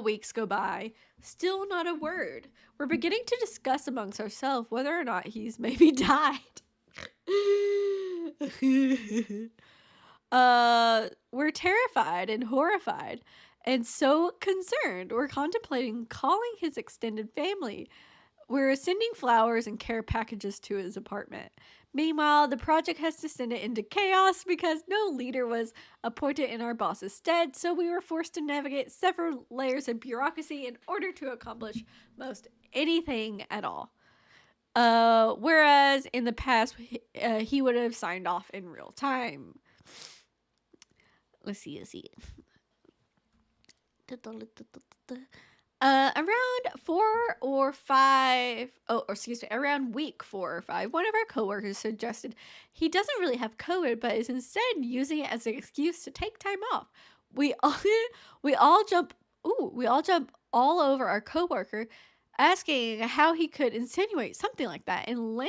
weeks go by, still not a word. We're beginning to discuss amongst ourselves whether or not he's maybe died. We're terrified and horrified and so concerned. We're contemplating calling his extended family. We're sending flowers and care packages to his apartment. Meanwhile, the project has descended into chaos because no leader was appointed in our boss's stead, so we were forced to navigate several layers of bureaucracy in order to accomplish most anything at all. Whereas in the past, he would have signed off in real time. Let's see. Around 4 or 5, around week 4 or 5, one of our coworkers suggested he doesn't really have COVID, but is instead using it as an excuse to take time off. We all, we all jump, we all jump all over our coworker, asking how he could insinuate something like that and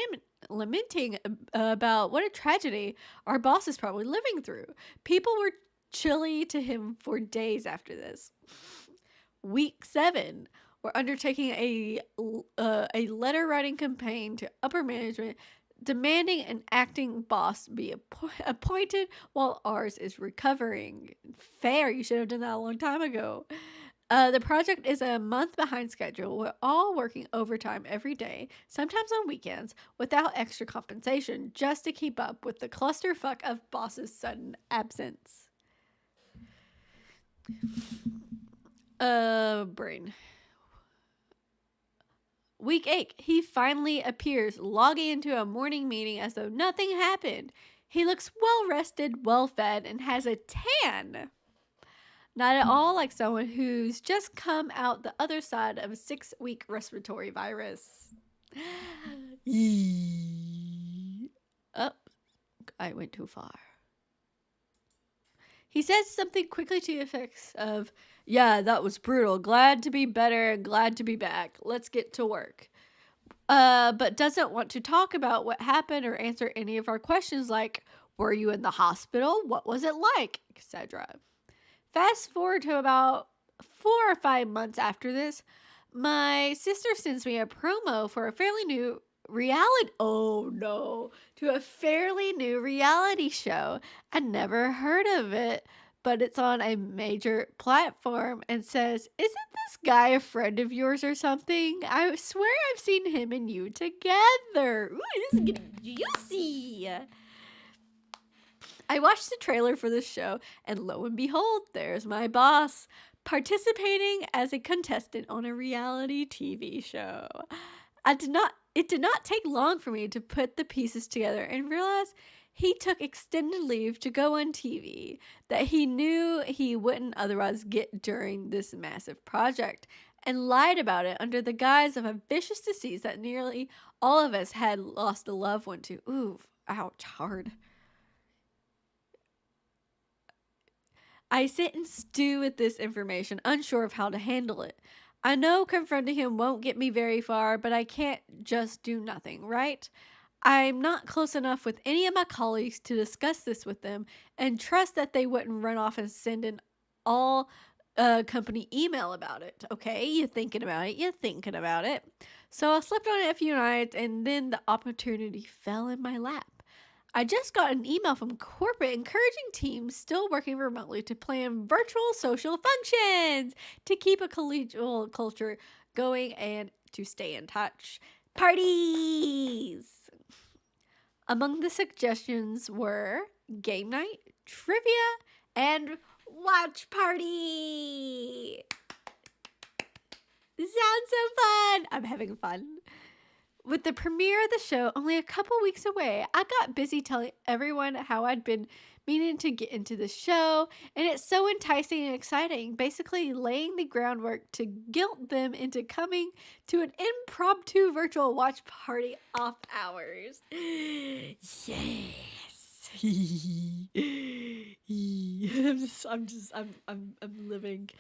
lamenting about what a tragedy our boss is probably living through. People were chilly to him for days after this. Week 7, we're undertaking a letter writing campaign to upper management demanding an acting boss be appointed while ours is recovering. Fair, you should have done that a long time ago. The project is a month behind schedule. We're all working overtime every day, sometimes on weekends, without extra compensation, just to keep up with the clusterfuck of boss's sudden absence. Brain. Week 8, he finally appears, logging into a morning meeting as though nothing happened. He looks well rested, well fed, and has a tan. Not at all like someone who's just come out the other side of a 6-week respiratory virus. Oh, I went too far. He says something quickly to the effects of, "Yeah, that was brutal. Glad to be better and glad to be back. Let's get to work." But doesn't want to talk about what happened or answer any of our questions like, were you in the hospital? What was it like? Etc. Fast forward to about 4 or 5 months after this, my sister sends me a promo for a fairly new reality show. I never heard of it, but it's on a major platform and says, "Isn't this guy a friend of yours or something? I swear I've seen him and you together." Ooh, this is getting juicy. I watched the trailer for this show, and lo and behold, there's my boss participating as a contestant on a reality TV show. It did not take long for me to put the pieces together and realize he took extended leave to go on TV that he knew he wouldn't otherwise get during this massive project, and lied about it under the guise of a vicious disease that nearly all of us had lost a loved one to. Ooh, ouch, hard. I sit and stew with this information, unsure of how to handle it. I know confronting him won't get me very far, but I can't just do nothing, right? I'm not close enough with any of my colleagues to discuss this with them and trust that they wouldn't run off and send an all company email about it. Okay, you're thinking about it. So I slept on it a few nights, and then the opportunity fell in my lap. I just got an email from corporate encouraging teams still working remotely to plan virtual social functions to keep a collegial culture going and to stay in touch. Parties! Among the suggestions were game night, trivia, and watch party. Sounds so fun! I'm having fun. With the premiere of the show only a couple weeks away, I got busy telling everyone how I'd been meaning to get into the show, and it's so enticing and exciting, basically laying the groundwork to guilt them into coming to an impromptu virtual watch party off hours. Yes. I'm living.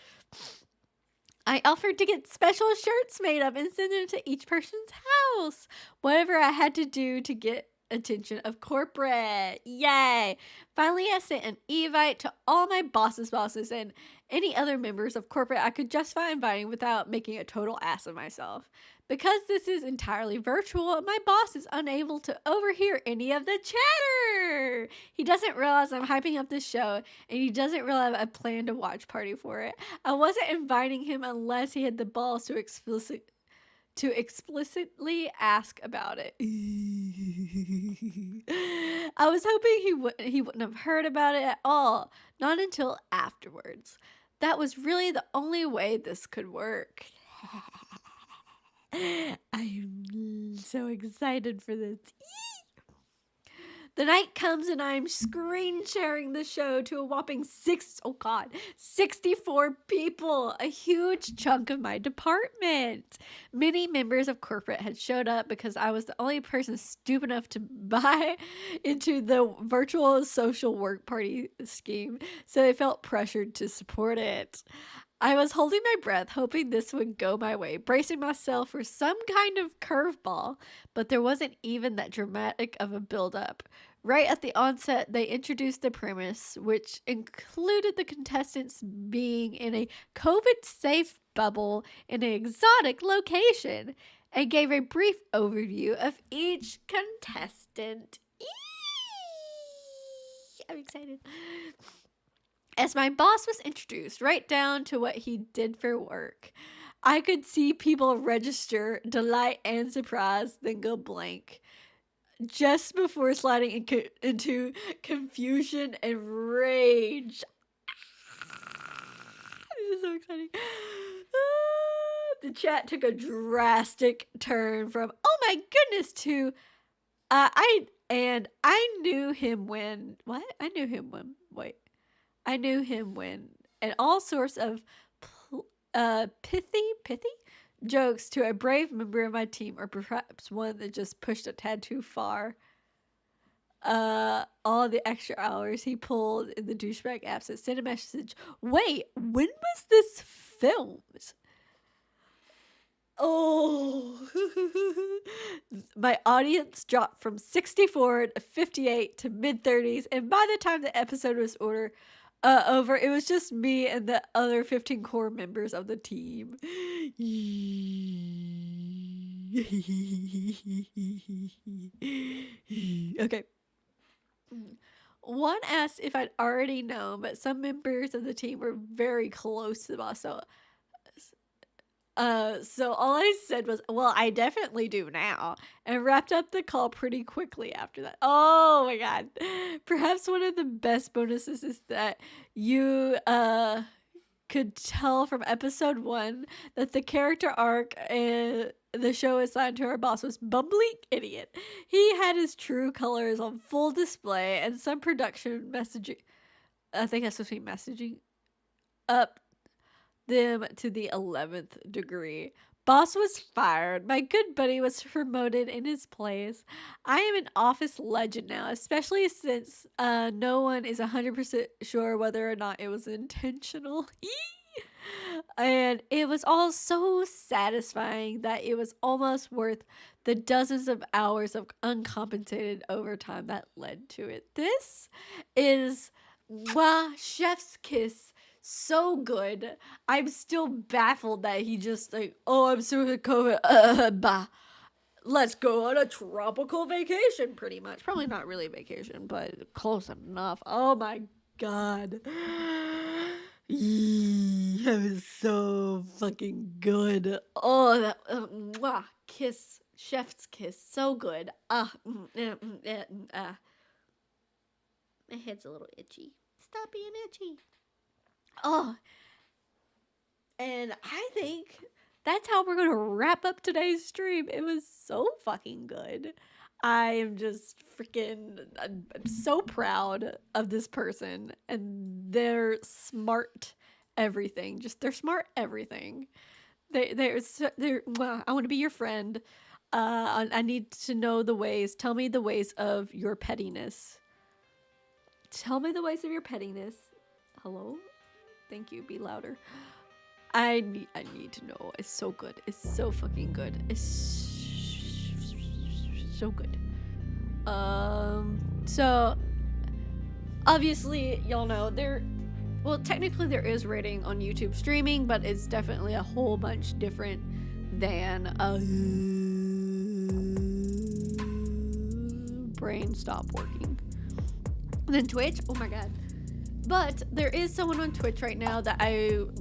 I offered to get special shirts made up and send them to each person's house. Whatever I had to do to get attention of corporate. Yay! Finally, I sent an invite to all my bosses and any other members of corporate I could justify inviting without making a total ass of myself. Because this is entirely virtual, my boss is unable to overhear any of the chatter. He doesn't realize I'm hyping up this show, and he doesn't realize I planned a watch party for it. I wasn't inviting him unless he had the balls to explicitly ask about it. I was hoping he wouldn't have heard about it at all, not until afterwards. That was really the only way this could work. I'm so excited for this. The night comes and I'm screen sharing the show to a whopping 64 people, a huge chunk of my department. Many members of corporate had showed up because I was the only person stupid enough to buy into the virtual social work party scheme, so they felt pressured to support it. I was holding my breath, hoping this would go my way, bracing myself for some kind of curveball, but there wasn't even that dramatic of a build-up. Right at the onset, they introduced the premise, which included the contestants being in a COVID-safe bubble in an exotic location, and gave a brief overview of each contestant. Eee! I'm excited. As my boss was introduced, right down to what he did for work, I could see people register delight and surprise, then go blank, just before sliding into confusion and rage. This is so exciting. The chat took a drastic turn from, oh my goodness, to, I knew him when, what? I knew him when, and all sorts of pithy jokes to a brave member of my team, or perhaps one that just pushed a tad too far. All the extra hours he pulled in the douchebag absence. Sent a message. Wait, when was this filmed? Oh, my audience dropped from 64 to 58 to mid-30s, and by the time the episode was over, it was just me and the other 15 core members of the team. Okay. One asked if I'd already known, but some members of the team were very close to the boss, so all I said was, well, I definitely do now, and wrapped up the call pretty quickly after that. Oh my god. Perhaps one of the best bonuses is that you could tell from episode 1 that the character arc and the show assigned to our boss was bumbling idiot. He had his true colors on full display, and some production messaging, I think that's supposed to be messaging, up them to the 11th degree. Boss was fired. My good buddy was promoted in his place. I am an office legend now, especially since no one is 100% sure whether or not it was intentional. And it was all so satisfying that it was almost worth the dozens of hours of uncompensated overtime that led to it. This is chef's kiss. So good. I'm still baffled that he just like, oh, I'm so COVID. Let's go on a tropical vacation, pretty much. Probably not really a vacation, but close enough. Oh my god. That was so fucking good. Oh, that kiss, chef's kiss, so good. My head's a little itchy. Stop being itchy. Oh, and I think that's how we're going to wrap up today's stream. It was so fucking good. I am just I'm so proud of this person and their smart everything. They're smart everything. I want to be your friend. I need to know the ways. Tell me the ways of your pettiness. Tell me the ways of your pettiness. Hello? Thank you. Be louder. I need to know. It's so good. It's so fucking good. It's so good. So obviously y'all know technically there is rating on YouTube streaming, but it's definitely a whole bunch different than brain stop working. And then Twitch, oh my god. But there is someone on Twitch right now that I'm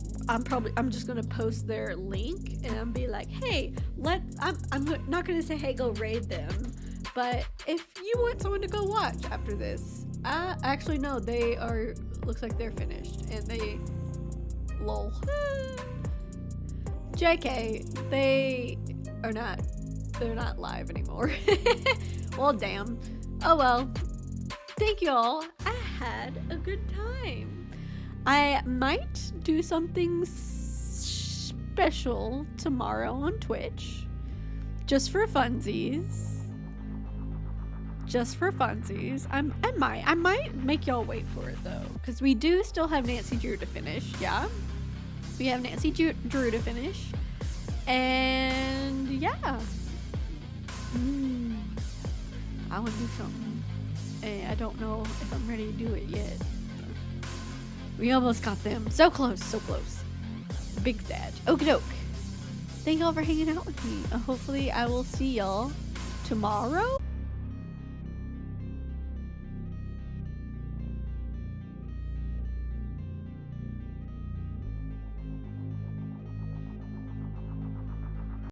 just gonna post their link and be like, hey, I'm not gonna say, hey, go raid them, but if you want someone to go watch after this, actually no, looks like they're finished, and lol. JK, they're not live anymore. Well, damn. Oh well, thank y'all. I had a good time. I might do something special tomorrow on Twitch. Just for funsies. Just for funsies. I might make y'all wait for it though, because we do still have Nancy Drew to finish. Yeah, we have Nancy Drew to finish, and yeah, I want to do something, and I don't know if I'm ready to do it yet. We almost got them. So close, so close. Big sad. Okie doke. Thank y'all for hanging out with me. Hopefully, I will see y'all tomorrow.